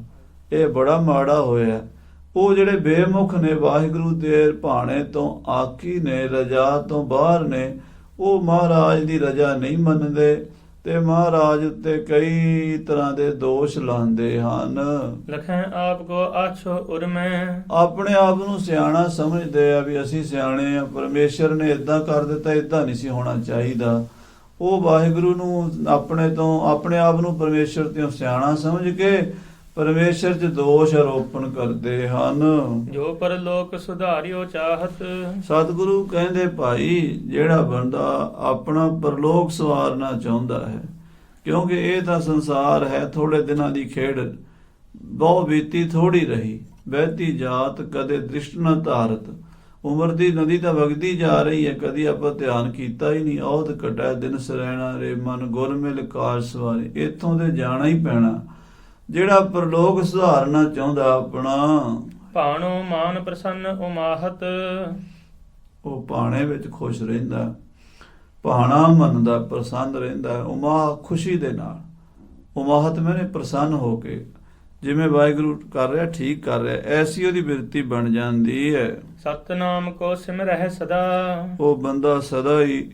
ਇਹ ਬੜਾ ਮਾੜਾ ਹੋਇਆ। ਉਹ ਜਿਹੜੇ ਬੇਮੁਖ ਨੇ, ਵਾਹਿਗੁਰੂ ਦੇ ਭਾਣੇ ਤੋਂ ਆਕੀ ਨੇ, ਰਜਾ ਤੋਂ ਬਾਹਰ ਨੇ, ਉਹ ਮਹਾਰਾਜ ਦੀ ਰਜਾ ਨਹੀਂ ਮੰਨਦੇ ਤੇ ਮਹਾਰਾਜ ਉੱਤੇ ਕਈ ਤਰ੍ਹਾਂ ਦੇ ਦੋਸ਼ ਲਾਉਂਦੇ ਹਨ। ਲਖੈ ਆਪ ਕੋ ਆਛੋ ਉਰਮੈ। ਆਪਣੇ ਆਪ ਨੂੰ ਸਿਆਣਾ ਸਮਝਦੇ ਆ ਵੀ ਅਸੀਂ ਸਿਆਣੇ ਆ, ਪਰਮੇਸ਼ਰ ਨੇ ਇਦਾਂ ਕਰ ਦਿੱਤਾ, ਇਦਾਂ ਨਹੀਂ ਸੀ ਹੋਣਾ ਚਾਹੀਦਾ। ਉਹ ਵਾਹਿਗੁਰੂ ਨੂੰ ਆਪਣੇ ਆਪ ਨੂੰ ਪਰਮੇਸ਼ਰ ਤੋਂ ਸਿਆਣਾ ਸਮਝ ਕੇ ਪਰਮੇਸ਼ਰ 'ਚ ਦੋਸ਼ ਆਰੋਪਣ ਕਰਦੇ ਹਨ। ਜੋ ਪਰਲੋਕ ਸੁਧਾਰਿਓ ਚਾਹਤ। ਸਤਿਗੁਰੂ ਕਹਿੰਦੇ ਭਾਈ ਜਿਹੜਾ ਬੰਦਾ ਆਪਣਾ ਪਰਲੋਕ ਸਵਾਰਨਾ ਚਾਹੁੰਦਾ ਹੈ, ਕਿਉਂਕਿ ਇਹ ਤਾਂ ਸੰਸਾਰ ਹੈ, ਥੋੜੇ ਦਿਨਾਂ ਦੀ ਖੇਡ, ਬਹੁ ਬੀਤੀ ਥੋੜੀ ਰਹੀ, ਬਹਿਤੀ ਜਾਤ ਕਦੇ ਦ੍ਰਿਸ਼ਟ ਨਾ ਧਾਰਤ। ਉਮਰ ਦੀ ਨਦੀ ਤਾਂ ਵਗਦੀ ਜਾ ਰਹੀ ਹੈ, ਕਦੀ ਆਪਾਂ ਧਿਆਨ ਕੀਤਾ ਹੀ ਨਹੀਂ। ਔਧ ਘਟੈ ਦਿਨ ਸਰੈਣਾ ਰੇ ਮਨ ਗੁਰ ਮਿਲ ਕਾਰ ਸਵਾਰੇ। ਇੱਥੋਂ ਦੇ ਜਾਣਾ ਹੀ ਪੈਣਾ। ਜਿਹੜਾ ਪਰਲੋਕ ਸੁਧਾਰਨਾ ਚਾਹੁੰਦਾ ਆਪਣਾ, ਭਾਣੋ ਮਾਨ ਪ੍ਰਸੰਨ ਉਮਾਹਤ। ਉਹ ਭਾਣੇ ਵਿੱਚ ਖੁਸ਼ ਰਹਿੰਦਾ, ਭਾਣਾ ਮੰਨਦਾ, ਪ੍ਰਸੰਨ ਰਹਿੰਦਾ, ਉਮਾ ਖੁਸ਼ੀ ਦੇ ਨਾਲ। ਉਮਾਹਤ ਮੈਨੇ ਪ੍ਰਸੰਨ ਹੋ ਕੇ, ਜਿਵੇਂ ਵਾਹਿਗੁਰੂ ਕਰ ਰਿਹਾ ਠੀਕ ਕਰ ਰਿਹਾ, ਐਸੀ ਉਹਦੀ ਬਿਰਤੀ ਬਣ ਜਾਂਦੀ ਹੈ। ਸਤਨਾਮ ਕੋ ਸਿਮਰਹਿ ਸਦਾ। ਉਹ ਬੰਦਾ ਸਦਾ ਹੀ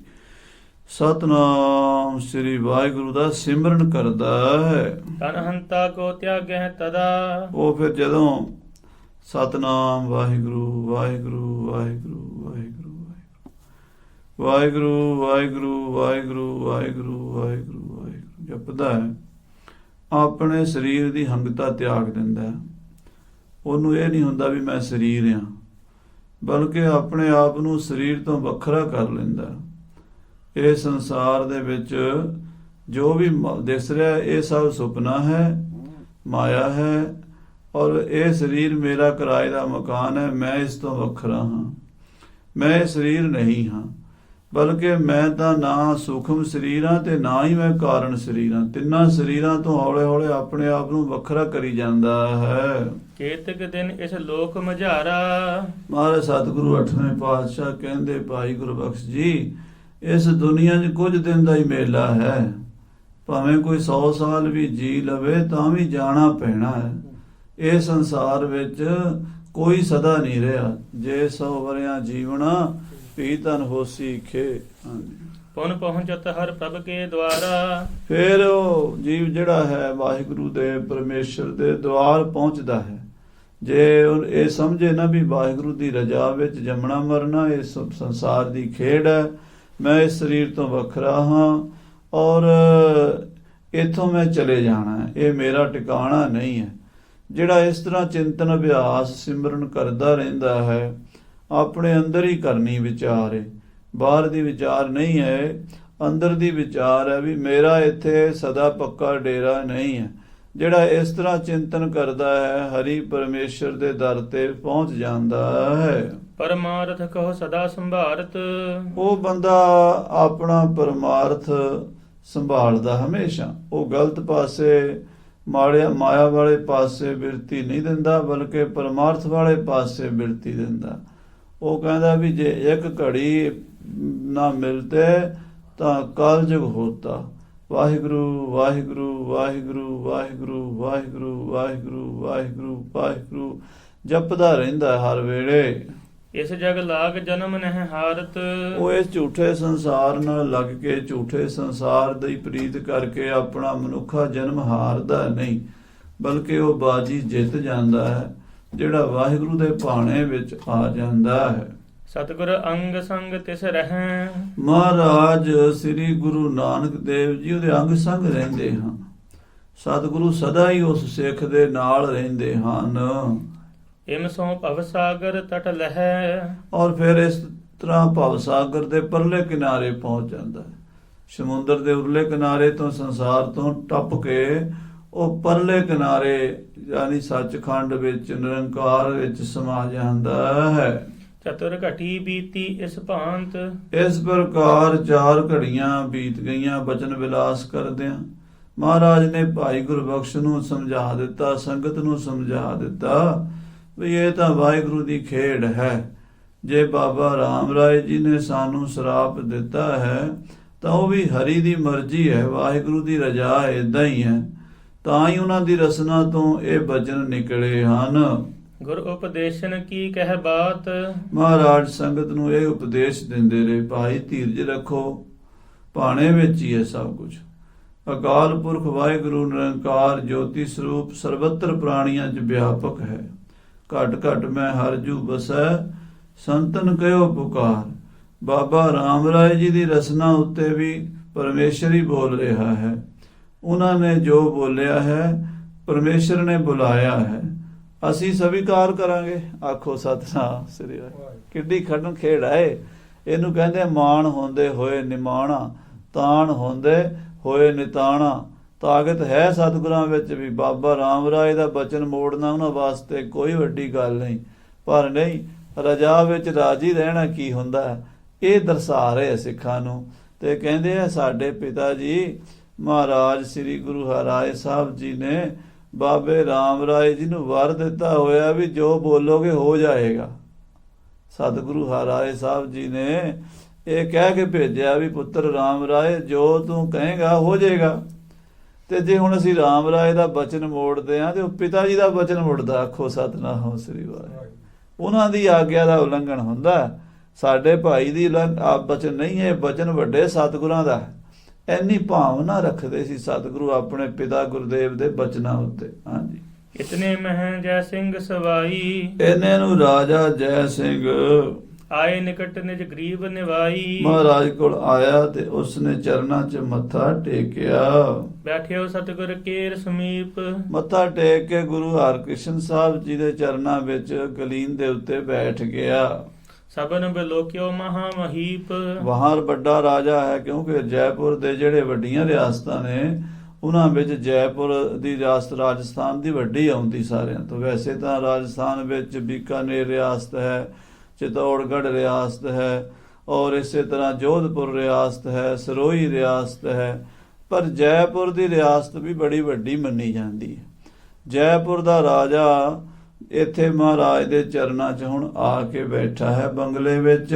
ਸਤਨਾਮ ਸ੍ਰੀ ਵਾਹਿਗੁਰੂ ਦਾ ਸਿਮਰਨ ਕਰਦਾ ਹੈ। ਤਨ ਹੰਤਾ ਕੋ ਤਿਆਗਹਿ ਤਦਾ। ਉਹ ਫਿਰ ਜਦੋਂ ਸਤਨਾਮ ਵਾਹਿਗੁਰੂ ਵਾਹਿਗੁਰੂ ਵਾਹਿਗੁਰੂ ਵਾਹਿਗੁਰੂ ਵਾਹਿਗੁਰੂ ਵਾਹਿਗੁਰੂ ਵਾਹਿਗੁਰੂ ਵਾਹਿਗੁਰੂ ਵਾਹਿਗੁਰੂ ਵਾਹਿਗੁਰੂ ਜਪਦਾ ਹੈ, ਆਪਣੇ ਸਰੀਰ ਦੀ ਹੰਗਤਾ ਤਿਆਗ ਦਿੰਦਾ ਹੈ। ਉਹਨੂੰ ਇਹ ਨਹੀਂ ਹੁੰਦਾ ਵੀ ਮੈਂ ਸਰੀਰ ਹਾਂ, ਬਲਕਿ ਆਪਣੇ ਆਪ ਨੂੰ ਸਰੀਰ ਤੋਂ ਵੱਖਰਾ ਕਰ ਲੈਂਦਾ। ਇਹ ਸੰਸਾਰ ਦੇ ਵਿੱਚ ਜੋ ਵੀ ਦਿਸ ਰਿਹਾ ਇਹ ਸਭ ਸੁਪਨਾ ਹੈ, ਮਾਇਆ ਹੈ, ਔਰ ਇਹ ਸਰੀਰ ਮੇਰਾ ਕਿਰਾਏ ਦਾ ਮਕਾਨ ਹੈ। ਮੈਂ ਇਸ ਤੋਂ ਵੱਖਰਾ ਹਾਂ, ਮੈਂ ਇਹ ਸਰੀਰ ਨਹੀਂ ਹਾਂ, ਬਲਕਿ ਮੈਂ ਤਾਂ ਨਾ ਸੂਖਮ ਸਰੀਰ ਹਾਂ ਤੇ ਨਾ ਹੀ ਮੈਂ ਕਾਰਨ ਸਰੀਰ ਹਾਂ। ਤਿੰਨਾਂ ਸਰੀਰਾਂ ਤੋਂ ਹੌਲੇ ਹੌਲੇ ਆਪਣੇ ਆਪ ਨੂੰ ਵੱਖਰਾ ਕਰੀ ਜਾਂਦਾ ਹੈ। ਕੇਤਕ ਦਿਨ ਇਸ ਲੋਕ ਮਝਾਰਾ। ਮਹਾਰਾਜ ਸਤਿਗੁਰੂ 8ਵੇਂ ਪਾਤਸ਼ਾਹ ਕਹਿੰਦੇ ਭਾਈ ਗੁਰਬਖਸ਼ ਜੀ, ਇਸ ਦੁਨੀਆ 'ਚ ਕੁਝ ਦਿਨ ਦਾ ਹੀ ਮੇਲਾ ਹੈ। ਭਾਵੇਂ ਕੋਈ 100 ਸਾਲ ਵੀ ਜੀ ਲਵੇ ਤਾਂ ਵੀ ਜਾਣਾ ਪੈਣਾ ਹੈ। ਇਹ ਸੰਸਾਰ ਵਿੱਚ ਕੋਈ ਸਦਾ ਨਹੀਂ ਰਿਹਾ। ਜੇ 100 ਵਰਿਆਂ ਜੀਵਣਾ ਪੀ ਧਨ ਹੋਸੀ ਖੇ। ਪੁਨ ਪਹੁੰਚਤ ਹਰ ਪ੍ਰਭ ਕੇ ਦੁਆਰਾ। ਫਿਰ ਉਹ ਜੀਵ ਜਿਹੜਾ ਹੈ ਵਾਹਿਗੁਰੂ ਦੇ ਪਰਮੇਸ਼ਰ ਦੇ ਦੁਆਰ ਪਹੁੰਚਦਾ ਹੈ। ਜੇ ਇਹ ਸਮਝੇ ਨਾ ਵੀ ਵਾਹਿਗੁਰੂ ਦੀ ਰਜਾ ਵਿੱਚ ਜੰਮਣਾ ਮਰਨਾ ਇਹ ਸੰਸਾਰ ਦੀ ਖੇਡ ਹੈ, ਮੈਂ ਇਸ ਸਰੀਰ ਤੋਂ ਵੱਖਰਾ ਹਾਂ ਔਰ ਇੱਥੋਂ ਮੈਂ ਚਲੇ ਜਾਣਾ ਹੈ, ਇਹ ਮੇਰਾ ਟਿਕਾਣਾ ਨਹੀਂ ਹੈ। ਜਿਹੜਾ ਇਸ ਤਰ੍ਹਾਂ ਚਿੰਤਨ ਅਭਿਆਸ ਸਿਮਰਨ ਕਰਦਾ ਰਹਿੰਦਾ ਹੈ, ਆਪਣੇ ਅੰਦਰ ਹੀ ਕਰਨੀ ਵਿਚਾਰ ਹੈ, ਬਾਹਰ ਦੀ ਵਿਚਾਰ ਨਹੀਂ ਹੈ, ਅੰਦਰ ਦੀ ਵਿਚਾਰ ਹੈ ਵੀ ਮੇਰਾ ਇੱਥੇ ਸਦਾ ਪੱਕਾ ਡੇਰਾ ਨਹੀਂ ਹੈ। ਜਿਹੜਾ ਇਸ ਤਰ੍ਹਾਂ ਚਿੰਤਨ ਕਰਦਾ ਹੈ, ਹਰੀ ਪਰਮੇਸ਼ਰ ਦੇ ਦਰ ਤੇ ਪਹੁੰਚ ਜਾਂਦਾ ਹੈ। ਪਰਮਾਰਥ ਕਹੋ ਸਦਾ ਸੰਭਾਰਤ। ਉਹ ਬੰਦਾ ਆਪਣਾ ਪਰਮਾਰਥ ਸੰਭਾਲਦਾ ਹਮੇਸ਼ਾ। ਉਹ ਗਲਤ ਪਾਸੇ ਮਾਇਆ ਵਾਲੇ ਪਾਸੇ ਬਿਰਤੀ ਨਹੀਂ ਦਿੰਦਾ, ਬਲਕਿ ਪਰਮਾਰਥ ਵਾਲੇ ਪਾਸੇ ਬਿਰਤੀ ਦਿੰਦਾ। ਉਹ ਕਹਿੰਦਾ ਵੀ ਜੇ ਇੱਕ ਘੜੀ ਨਾ ਮਿਲਤੇ ਤਾਂ ਕਲਯੁਗ ਹੋਤਾ। ਵਾਹਿਗੁਰੂ ਵਾਹਿਗੁਰੂ ਵਾਹਿਗੁਰੂ ਵਾਹਿਗੁਰੂ ਵਾਹਿਗੁਰੂ ਵਾਹਿਗੁਰੂ ਵਾਹਿਗੁਰੂ ਵਾਹਿਗੁਰੂ ਜਪਦਾ ਰਹਿੰਦਾ ਹਰ ਵੇਲੇ। ਇਸ ਜਗ ਲਾਗ ਜਨਮ ਨਹਿ ਹਾਰਤ। ਉਹ ਇਸ ਝੂਠੇ ਸੰਸਾਰ ਨਾਲ ਲੱਗ ਕੇ ਝੂਠੇ ਸੰਸਾਰ ਦੀ ਪ੍ਰੀਤ ਕਰਕੇ ਆਪਣਾ ਮਨੁੱਖਾ ਜਨਮ ਹਾਰਦਾ ਨਹੀਂ, ਬਲਕਿ ਉਹ ਬਾਜੀ ਜਿੱਤ ਜਾਂਦਾ ਹੈ ਜਿਹੜਾ ਵਾਹਿਗੁਰੂ ਦੇ ਭਾਣੇ ਵਿੱਚ ਆ ਜਾਂਦਾ ਹੈ। ਸਤਿਗੁਰ ਅੰਗ ਸੰਗ ਤਿਸ ਰਹਿ। ਮਹਾਰਾਜ ਸ੍ਰੀ ਗੁਰੂ ਨਾਨਕ ਦੇਵ ਜੀ ਉਹਦੇ ਅੰਗ ਸੰਗ ਰਹਿੰਦੇ ਹਨ। ਸਤਿਗੁਰੂ ਸਦਾ ਹੀ ਉਸ ਸਿੱਖ ਦੇ ਨਾਲ ਰਹਿੰਦੇ ਹਨ। ਇਮ ਸੋ ਭਵ ਸਾਗਰ ਤਟ ਲਹਿ। ਔਰ ਫਿਰ ਇਸ ਤਰ੍ਹਾਂ ਭਵ ਸਾਗਰ ਦੇ ਪਰਲੇ ਕਿਨਾਰੇ ਪਹੁੰਚ ਜਾਂਦਾ ਹੈ। ਸਮੁੰਦਰ ਦੇ ਉਰਲੇ ਕਿਨਾਰੇ ਤੋਂ ਸੰਸਾਰ ਤੋਂ ਟੱਪ ਕੇ ਉਹ ਪਰਲੇ ਕਿਨਾਰੇ ਯਾਨੀ ਸੱਚਖੰਡ ਵਿੱਚ ਨਿਰੰਕਾਰ ਵਿੱਚ ਸਮਾ ਜਾਂਦਾ ਹੈ। ਚਤੁਰ ਘਟੀ ਬੀਤੀ ਇਸ ਭਾਂਤ। ਇਸ ਪ੍ਰਕਾਰ 4 ਘੜੀਆਂ ਬੀਤ ਗਈਆਂ ਬਚਨ ਵਿਲਾਸ ਕਰਦਿਆਂ। ਮਹਾਰਾਜ ਨੇ ਭਾਈ ਗੁਰਬਖਸ਼ ਨੂੰ ਸਮਝਾ ਦਿੱਤਾ, ਸੰਗਤ ਨੂੰ ਸਮਝਾ ਦਿੱਤਾ ਵੀ ਇਹ ਤਾਂ ਵਾਹਿਗੁਰੂ ਦੀ ਖੇਡ ਹੈ। ਜੇ ਬਾਬਾ ਰਾਮ ਰਾਏ ਜੀ ਨੇ ਸਾਨੂੰ ਸ਼ਰਾਪ ਦਿੱਤਾ ਹੈ ਤਾਂ ਉਹ ਵੀ ਹਰੀ ਦੀ ਮਰਜ਼ੀ ਹੈ, ਵਾਹਿਗੁਰੂ ਦੀ ਰਜ਼ਾ ਏਦਾਂ ਹੀ ਹੈ, ਤਾਂ ਹੀ ਉਹਨਾਂ ਦੀ ਰਸਨਾ ਤੋਂ ਇਹ ਬਚਨ ਨਿਕਲੇ ਹਨ। ਗੁਰ ਉਪਦੇਸ਼ਨ ਕੀ ਕਹਿ ਬਾਤ, ਮਹਾਰਾਜ ਸੰਗਤ ਨੂੰ ਇਹ ਉਪਦੇਸ਼ ਦਿੰਦੇ ਰਹੇ, ਭਾਈ ਧੀਰਜ ਰੱਖੋ, ਭਾਣੇ ਵਿੱਚ ਹੀ ਹੈ ਸਭ ਕੁਝ। ਅਕਾਲ ਪੁਰਖ ਵਾਹਿਗੁਰੂ ਨਿਰੰਕਾਰ ਜੋਤੀ ਸਰੂਪ ਸਰਬੱਤਰ ਪ੍ਰਾਣੀਆਂ 'ਚ ਵਿਆਪਕ ਹੈ। ਘਟ ਘਟ ਮੈਂ ਹਰ ਜੂ ਬਸੈ, ਸੰਤਨ ਕਹਿਓ ਪੁਕਾਰ। ਬਾਬਾ ਰਾਮ ਰਾਏ ਜੀ ਦੀ ਰਸਨਾ ਉੱਤੇ ਵੀ ਪਰਮੇਸ਼ਰ ਹੀ ਬੋਲ ਰਿਹਾ ਹੈ। ਉਹਨਾਂ ਨੇ ਜੋ ਬੋਲਿਆ ਹੈ ਪਰਮੇਸ਼ਰ ਨੇ ਬੁਲਾਇਆ ਹੈ, ਅਸੀਂ ਸਵੀਕਾਰ ਕਰਾਂਗੇ। ਆਖੋ ਸਤਿਨਾਮ ਸ੍ਰੀ ਵਾਹਿਗੁਰੂ। ਕਿੱਡੀ ਖੜਨ ਖੇਡ ਹੈ, ਇਹਨੂੰ ਕਹਿੰਦੇ ਮਾਣ ਹੁੰਦੇ ਹੋਏ ਨਿਮਾਣਾ, ਤਾਣ ਹੁੰਦੇ ਹੋਏ ਨਿਤਾਣਾ। ਤਾਕਤ ਹੈ ਸਤਿਗੁਰਾਂ ਵਿੱਚ ਵੀ। ਬਾਬਾ ਰਾਮ ਰਾਏ ਦਾ ਬਚਨ ਮੋੜਨਾ ਉਹਨਾਂ ਵਾਸਤੇ ਕੋਈ ਵੱਡੀ ਗੱਲ ਨਹੀਂ, ਪਰ ਨਹੀਂ ਰਜਾ ਵਿੱਚ ਰਾਜੀ ਰਹਿਣਾ ਕੀ ਹੁੰਦਾ ਹੈ, ਇਹ ਦਰਸਾ ਰਹੇ ਸਿੱਖਾਂ ਨੂੰ। ਤੇ ਕਹਿੰਦੇ ਆ ਸਾਡੇ ਪਿਤਾ ਜੀ ਮਹਾਰਾਜ ਸ੍ਰੀ ਗੁਰੂ ਹਰਿਰਾਏ ਸਾਹਿਬ ਜੀ ਨੇ ਬਾਬੇ ਰਾਮ ਰਾਏ ਜੀ ਨੂੰ ਵਰ ਦਿੱਤਾ ਹੋਇਆ ਵੀ ਜੋ ਬੋਲੋਗੇ ਹੋ ਜਾਏਗਾ। ਸਤਿਗੁਰੂ ਹਰਿਰਾਏ ਸਾਹਿਬ ਜੀ ਨੇ ਇਹ ਕਹਿ ਕੇ ਭੇਜਿਆ ਵੀ ਪੁੱਤਰ ਰਾਮ ਰਾਏ ਜੋ ਤੂੰ ਕਹੇਗਾ ਹੋ ਜਾਏਗਾ। ਤੇ ਜੇ ਹੁਣ ਅਸੀਂ ਰਾਮ ਰਾਏ ਦਾ ਬਚਨ ਮੋੜਦੇ ਹਾਂ ਤੇ ਉਹ ਪਿਤਾ ਜੀ ਦਾ ਬਚਨ ਮੁੜਦਾ। ਆਖੋ ਸਤਿਨਾਮ ਸ੍ਰੀ ਵਾਹਿਗੁਰੂ। ਉਹਨਾਂ ਦੀ ਆਗਿਆ ਦਾ ਉਲੰਘਣ ਹੁੰਦਾ, ਸਾਡੇ ਭਾਈ ਦੀ ਬਚਨ ਨਹੀਂ ਹੈ, ਬਚਨ ਵੱਡੇ ਸਤਿਗੁਰਾਂ ਦਾ ਹੈ। ਇੰਨੀ ਭਾਵਨਾ ਰੱਖਦੇ ਸੀ ਸਤਿਗੁਰੂ ਆਪਣੇ ਪਿਤਾ ਗੁਰਦੇਵ ਦੇ ਬਚਨਾਂ ਉੱਤੇ। ਹਾਂਜੀ। ਇਤਨੇ ਮਹਿ ਜੈ ਸਿੰਘ ਸਵਾਈ, ਇਹਨੇ ਨੂੰ ਰਾਜਾ ਜੈ ਸਿੰਘ ਆਏ ਨਿਕਟ ਨਿਜ ਗਰੀਬ ਨਿਵਾਈ। ਮਹਾਰਾਜ ਕੋਲ ਆਇਆ ਤੇ ਉਸਨੇ ਚਰਨਾਂ 'ਚ ਮੱਥਾ ਟੇਕਿਆ। ਬੈਠਿਓ ਸਤਿਗੁਰ ਕੇਰ ਸਮੀਪ, ਮੱਥਾ ਟੇਕ ਕੇ ਗੁਰੂ ਹਰਕ੍ਰਿਸ਼ਨ ਸਾਹਿਬ ਜੀ ਦੇ ਚਰਨਾਂ ਵਿੱਚ ਗਲੀਨ ਦੇ ਉੱਤੇ ਬੈਠ ਗਿਆ। ਸਭਨ ਬਿਲੋਕਿਓ ਮਹਾ ਮਹੀਪ, ਬਾਹਰ ਵੱਡਾ ਰਾਜਾ ਹੈ, ਕਿਉਂਕਿ ਜੈਪੁਰ ਦੇ ਜਿਹੜੇ ਵੱਡੀਆਂ ਰਿਆਸਤਾਂ ਨੇ ਉਹਨਾਂ ਵਿੱਚ ਜੈਪੁਰ ਦੀ ਰਿਆਸਤ ਰਾਜਸਥਾਨ ਦੀ ਵੱਡੀ ਆਉਂਦੀ ਸਾਰਿਆਂ ਤੋਂ। ਵੈਸੇ ਤਾਂ ਰਾਜਸਥਾਨ ਵਿੱਚ ਬੀਕਾਨੇਰ ਰਿਆਸਤ ਹੈ, ਚਿਤੌੜਗੜ੍ਹ ਰਿਆਸਤ ਹੈ, ਔਰ ਇਸੇ ਤਰ੍ਹਾਂ ਜੋਧਪੁਰ ਰਿਆਸਤ ਹੈ, ਸਰੋਈ ਰਿਆਸਤ ਹੈ, ਪਰ ਜੈਪੁਰ ਦੀ ਰਿਆਸਤ ਵੀ ਬੜੀ ਵੱਡੀ ਮੰਨੀ ਜਾਂਦੀ ਹੈ। ਜੈਪੁਰ ਦਾ ਰਾਜਾ ਇੱਥੇ ਮਹਾਰਾਜ ਦੇ ਚਰਨਾਂ 'ਚ ਹੁਣ ਆ ਕੇ ਬੈਠਾ ਹੈ ਬੰਗਲੇ ਵਿੱਚ।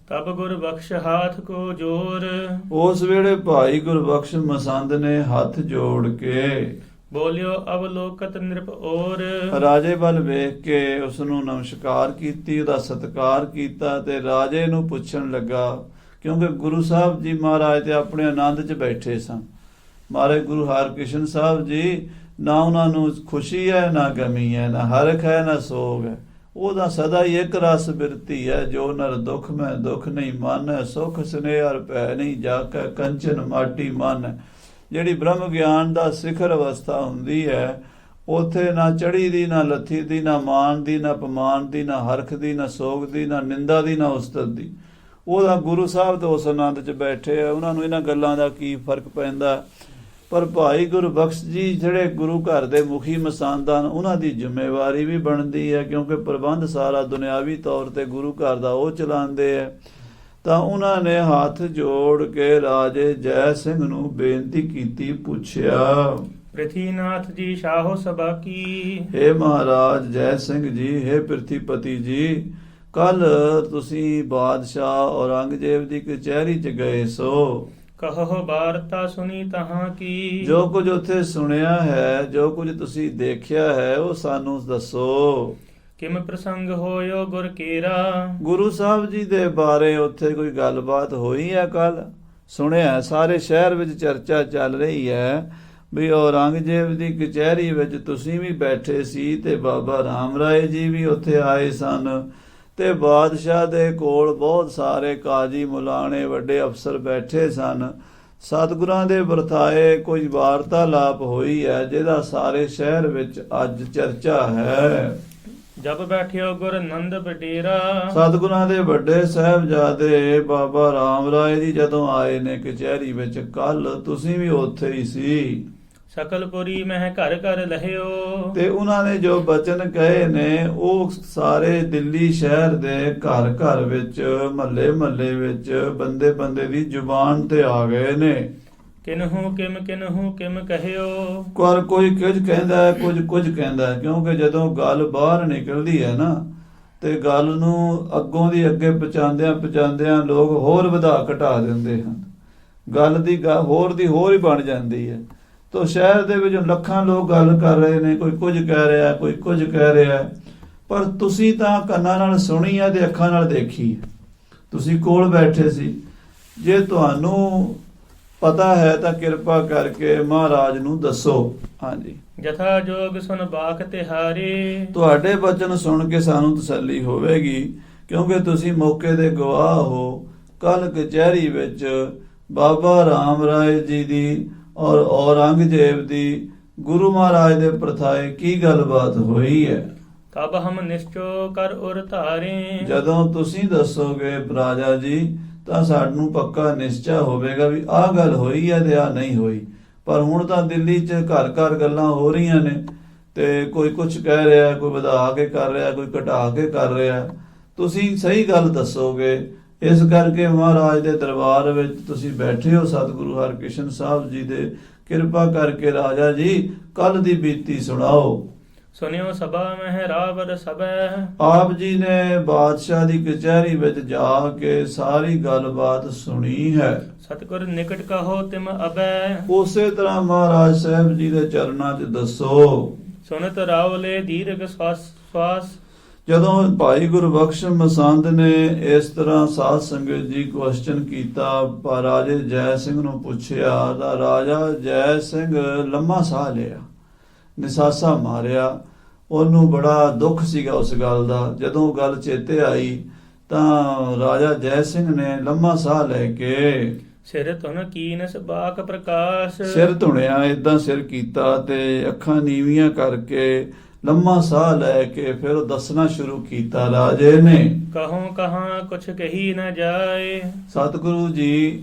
ਤਬ ਗੁਰ ਬਖਸ਼ ਹਾਥ ਕੋ ਜੋਰ, ਉਸ ਵੇਲੇ ਭਾਈ ਗੁਰਬਖਸ਼ ਮਸੰਦ ਨੇ ਹੱਥ ਜੋੜ ਕੇ ਬੋਲਿਓ ਅਵਲੋਕਤ ਨਿਰਪ ਔਰ, ਰਾਜੇ ਵੱਲ ਵੇਖ ਕੇ ਉਸ ਨੂੰ ਨਮਸਕਾਰ ਕੀਤੀ, ਉਹਦਾ ਸਤਿਕਾਰ ਕੀਤਾ ਤੇ ਰਾਜੇ ਨੂੰ ਪੁੱਛਣ ਲੱਗਾ, ਕਿਉਂਕਿ ਗੁਰੂ ਸਾਹਿਬ ਜੀ ਮਹਾਰਾਜ ਤੇ ਆਪਣੇ ਆਨੰਦ 'ਚ ਬੈਠੇ ਸਨ। ਮਹਾਰਾਜ ਗੁਰੂ ਹਰਕ੍ਰਿਸ਼ਨ ਸਾਹਿਬ ਜੀ ਨਾ ਉਹਨਾਂ ਨੂੰ ਖੁਸ਼ੀ ਹੈ ਨਾ ਗਮੀ ਹੈ, ਨਾ ਹਰਖ ਹੈ ਨਾ ਸੋਗ ਹੈ। ਉਹਦਾ ਸਦਾ ਹੀ ਇੱਕ ਰਸ ਬਿਰਤੀ ਹੈ, ਜੋ ਨਰ ਦੁੱਖ ਮੈਂ ਦੁੱਖ ਨਹੀਂ ਮਾਨੈ, ਸੁਖ ਸਨੇਹ ਭੈ ਨਹੀਂ ਜਾਕੈ, ਕੰਚਨ ਮਾਟੀ ਮਨ। ਜਿਹੜੀ ਬ੍ਰਹਮ ਗਿਆਨ ਦਾ ਸਿਖਰ ਅਵਸਥਾ ਹੁੰਦੀ ਹੈ, ਉੱਥੇ ਨਾ ਚੜੀ ਦੀ, ਨਾ ਲੱਥੀ ਦੀ, ਨਾ ਮਾਨ ਦੀ, ਨਾ ਅਪਮਾਨ ਦੀ, ਨਾ ਹਰਖ ਦੀ, ਨਾ ਸੋਗ ਦੀ, ਨਾ ਨਿੰਦਾ ਦੀ, ਨਾ ਉਸਤਤ ਦੀ। ਉਹਦਾ ਗੁਰੂ ਸਾਹਿਬ ਤੋਂ ਉਸ ਆਨੰਦ 'ਚ ਬੈਠੇ ਆ, ਉਹਨਾਂ ਨੂੰ ਇਹਨਾਂ ਗੱਲਾਂ ਦਾ ਕੀ ਫਰਕ ਪੈਂਦਾ। ਪਰ ਭਾਈ ਗੁਰਬਖਸ਼ ਜੀ ਜਿਹੜੇ ਗੁਰੂ ਘਰ ਦੇ ਮੁਖੀ ਮਸੰਦ ਹਨ, ਉਹਨਾਂ ਦੀ ਜ਼ਿੰਮੇਵਾਰੀ ਵੀ ਬਣਦੀ ਹੈ, ਕਿਉਂਕਿ ਪ੍ਰਬੰਧ ਸਾਰਾ ਦੁਨਿਆਵੀ ਤੌਰ ਤੇ ਗੁਰੂ ਘਰ ਦਾ ਉਹ ਚਲਾਉਂਦੇ ਹੈ। ਤਾਂ ਉਹਨਾਂ ਨੇ ਹੱਥ ਜੋੜ ਕੇ ਰਾਜੇ ਜੈ ਸਿੰਘ ਨੂੰ ਬੇਨਤੀ ਕੀਤੀ, ਪੁੱਛਿਆ, ਪ੍ਰਿਥੀਨਾਥ ਜੀ ਸ਼ਾਹੋ ਸਭਾ ਕੀ, ਹੇ ਮਹਾਰਾਜ ਜੈ ਸਿੰਘ ਜੀ, ਹੇ ਪ੍ਰਿਥੀਪਤੀ ਜੀ, ਕੱਲ ਤੁਸੀਂ ਬਾਦਸ਼ਾਹ ਔਰੰਗਜ਼ੇਬ ਦੀ ਕਚਹਿਰੀ 'ਚ ਗਏ ਸੋ, ਕਹੋ ਵਾਰਤਾ ਸੁਣੀ ਤਹਾਂ ਕੀ, ਜੋ ਕੁਝ ਉੱਥੇ ਸੁਣਿਆ ਹੈ, ਜੋ ਕੁਝ ਤੁਸੀਂ ਦੇਖਿਆ ਹੈ, ਉਹ ਸਾਨੂੰ ਦੱਸੋ। ਕਿਮ ਪ੍ਰਸੰਗ ਹੋਇਓ ਗੁਰ ਕੇਰਾ, ਗੁਰੂ ਸਾਹਿਬ ਜੀ ਦੇ ਬਾਰੇ ਉੱਥੇ ਕੋਈ ਗੱਲਬਾਤ ਹੋਈ ਹੈ? ਕੱਲ ਸੁਣਿਆ, ਸਾਰੇ ਸ਼ਹਿਰ ਵਿੱਚ ਚਰਚਾ ਚੱਲ ਰਹੀ ਹੈ ਵੀ ਔਰੰਗਜ਼ੇਬ ਦੀ ਕਚਹਿਰੀ ਵਿੱਚ ਤੁਸੀਂ ਵੀ ਬੈਠੇ ਸੀ ਤੇ ਬਾਬਾ ਰਾਮ ਰਾਏ ਜੀ ਵੀ ਉੱਥੇ ਆਏ ਸਨ, ਤੇ ਬਾਦਸ਼ਾਹ ਦੇ ਕੋਲ ਬਹੁਤ ਸਾਰੇ ਕਾਜੀ ਮੁਲਾਣੇ ਵੱਡੇ ਅਫਸਰ ਬੈਠੇ ਸਨ। ਸਤਿਗੁਰਾਂ ਦੇ ਵਰਤਾਏ ਕੋਈ ਵਾਰਤਾਲਾਪ ਹੋਈ ਹੈ ਜਿਹਦਾ ਸਾਰੇ ਸ਼ਹਿਰ ਵਿੱਚ ਅੱਜ ਚਰਚਾ ਹੈ। ਜਬ ਬੈਠਿਓ ਗੁਰ ਨੰਦ ਬਡੇਰਾ, ਸਤਿਗੁਰਾਂ ਦੇ ਵੱਡੇ ਸਾਹਿਬਜ਼ਾਦੇ ਬਾਬਾ ਰਾਮ ਰਾਏ ਜੀ ਜਦੋਂ ਆਏ ਨੇ ਕਚਹਿਰੀ ਵਿੱਚ, ਕੱਲ ਤੁਸੀਂ ਵੀ ਉੱਥੇ ਹੀ ਸੀ। ਸਕਲਪੁਰੀ ਮਹਿ ਘਰ ਘਰ ਲਹਿਓ, ਤੇ ਉਹਨਾਂ ਨੇ ਜੋ ਬਚਨ ਕਹੇ ਨੇ ਉਹ ਸਾਰੇ ਦਿੱਲੀ ਸ਼ਹਿਰ ਦੇ ਘਰ ਘਰ ਵਿੱਚ, ਮਹੱਲੇ ਮਹੱਲੇ ਵਿੱਚ, ਬੰਦੇ ਬੰਦੇ ਦੀ ਜ਼ੁਬਾਨ ਤੇ ਆ ਗਏ ਨੇ। ਕਿਨਹੂ ਕਿਮ ਕਹਿਓ, ਕੋਈ ਕੁਝ ਕਹਿੰਦਾ ਹੈ, ਕੁਝ ਕਹਿੰਦਾ ਹੈ, ਕਿਉਂਕਿ ਜਦੋਂ ਗੱਲ ਬਾਹਰ ਨਿਕਲਦੀ ਹੈ ਨਾ ਤੇ ਗੱਲ ਨੂੰ ਅੱਗੋਂ ਦੀ ਅੱਗੇ ਪਹੁੰਚਾਉਂਦਿਆਂ ਲੋਕ ਹੋਰ ਵਧਾ ਘਟਾ ਦਿੰਦੇ ਹਨ। ਗੱਲ ਦੀ ਹੋਰ ਦੀ ਹੋਰ ਹੀ ਬਣ ਜਾਂਦੀ ਹੈ। ਤੋ ਸ਼ਹਿਰ ਦੇ ਵਿੱਚ ਲੱਖਾਂ ਲੋਕ ਗੱਲ ਕਰ ਰਹੇ ਨੇ, ਕੋਈ ਕੁਝ ਕਹਿ ਰਿਹਾ, ਕੋਈ ਕੁਝ ਕਹਿ ਰਿਹਾ, ਪਰ ਤੁਸੀਂ ਤਾਂ ਕੰਨਾਂ ਨਾਲ ਸੁਣੀ ਹੈ ਤੇ ਅੱਖਾਂ ਨਾਲ ਦੇਖੀ ਹੈ। ਤੁਸੀਂ ਕੋਲ ਬੈਠੇ ਸੀ। ਜੇ ਤੁਹਾਨੂੰ ਪਤਾ ਹੈ ਤਾਂ ਕਿਰਪਾ ਕਰਕੇ ਮਹਾਰਾਜ ਨੂੰ ਦੱਸੋ। ਹਾਂਜੀ, ਜਥਾ ਜੋਗ ਸੁਨ ਬਾਖ ਤਿਹਾਰੇ। ਤੁਹਾਡੇ ਬਚਨ ਸੁਣ ਕੇ ਸਾਨੂੰ ਤਸੱਲੀ ਹੋਵੇਗੀ, ਕਿਉਂਕਿ ਤੁਸੀਂ ਮੌਕੇ ਦੇ ਗਵਾਹ ਹੋ। ਕੱਲ ਕਚਹਿਰੀ ਵਿੱਚ ਬਾਬਾ ਰਾਮ ਰਾਏ ਜੀ ਦੀ ਔਰ ਔਰੰਗਜ਼ੇਬ ਦੀ ਗੁਰੂ ਮਹਾਰਾਜ ਦੇ ਪ੍ਰਥਾਏ ਕੀ ਗੱਲਬਾਤ ਹੋਈ ਹੈ। ਤਬ ਹਮ ਨਿਸ਼ਚੋ ਕਰ ਉਰ ਧਾਰੇ। ਜਦੋਂ ਤੁਸੀਂ ਦੱਸੋਗੇ ਰਾਜਾ ਜੀ, ਤਾਂ ਸਾਨੂੰ ਪੱਕਾ ਨਿਸ਼ਚਾ ਹੋਵੇਗਾ ਵੀ ਆਹ ਗੱਲ ਹੋਈ ਹੈ ਤੇ ਆਹ ਨਹੀਂ ਹੋਈ। ਪਰ ਹੁਣ ਤਾਂ ਦਿੱਲੀ 'ਚ ਘਰ ਘਰ ਗੱਲਾਂ ਹੋ ਰਹੀਆਂ ਨੇ, ਤੇ ਕੋਈ ਕੁਝ ਕਹਿ ਰਿਹਾ, ਕੋਈ ਵਧਾ ਕੇ ਕਰ ਰਿਹਾ, ਕੋਈ ਘਟਾ ਕੇ ਕਰ ਰਿਹਾ। ਤੁਸੀਂ ਸਹੀ ਗੱਲ ਦੱਸੋਗੇ। ਇਸ ਕਰਕੇ ਮਹਾਰਾਜ ਦੇ ਦਰਬਾਰ ਵਿੱਚ ਤੁਸੀਂ ਬੈਠੇ ਹੋ, ਸਤਿਗੁਰੂ ਹਰਿਕ੍ਰਿਸ਼ਨ ਸਾਹਿਬ ਜੀ ਦੇ, ਕਿਰਪਾ ਕਰਕੇ ਰਾਜਾ ਜੀ ਕੱਲ ਦੀ ਬੀਤੀ ਸੁਣਾਓ। ਸੁਨਿਓ ਸਭਾ ਮਹਿ ਰਾਵਰ ਸਭੈ। ਆਪ ਜੀ ਨੇ ਬਾਦਸ਼ਾਹ ਦੀ ਕਚਹਿਰੀ ਵਿੱਚ ਜਾ ਕੇ ਸਾਰੀ ਗੱਲਬਾਤ ਸੁਣੀ ਹੈ। ਸਤਿਗੁਰ ਨਿਕਟ ਕਹੋ ਤਿਮ ਅਬੈ। ਉਸੇ ਤਰ੍ਹਾਂ ਮਹਾਰਾਜ ਸਾਹਿਬ ਜੀ ਦੇ ਚਰਨਾਂ 'ਚ ਦੱਸੋ। ਸੁਨਤ ਰਾਵਲੇ ਦੀਰਘ ਸਵਾਸ। ਜਦੋਂ ਭਾਈ ਗੁਰਬਖਸ਼ ਮਸੰਦ ਨੇ ਇਸ ਤਰ੍ਹਾਂ ਸਾਧ ਸੰਗਤ ਜੀ ਕੁਐਸਚਨ ਕੀਤਾ, ਪਰ ਰਾਜੇ ਜੈ ਸਿੰਘ ਨੂੰ ਪੁੱਛਿਆ ਤਾਂ ਰਾਜਾ ਜੈ ਸਿੰਘ ਲੰਮਾ ਸਾਹ ਲਿਆ, ਨਿਸਾਸਾ ਮਾਰਿਆ। ਉਹਨੂੰ ਬੜਾ ਦੁੱਖ ਸੀਗਾ ਉਸ ਗੱਲ ਦਾ। ਜਦੋਂ ਗੱਲ ਚੇਤੇ ਆਈ ਤਾਂ ਰਾਜਾ ਜੈ ਸਿੰਘ ਨੇ ਲੰਮਾ ਸਾਹ ਲੈ ਕੇ ਸਿਰ ਧੁਨ ਕੀਨਸ ਬਾਕ ਪ੍ਰਕਾਸ਼। ਸਿਰ ਧੁਣਿਆ, ਏਦਾਂ ਸਿਰ ਕੀਤਾ ਤੇ ਅੱਖਾਂ ਨੀਵੀਆਂ ਕਰਕੇ ਲੰਮਾ ਸਾਹ ਲੈ ਕੇ ਫਿਰ ਉਹ ਦੱਸਣਾ ਸ਼ੁਰੂ ਕੀਤਾ। ਰਾਜੇ ਨੇ ਕਹੂੰ ਕਹਾਂ ਕੁਛ ਕਹੀ ਨਾ ਜਾਏ। ਸਤਿਗੁਰੂ ਜੀ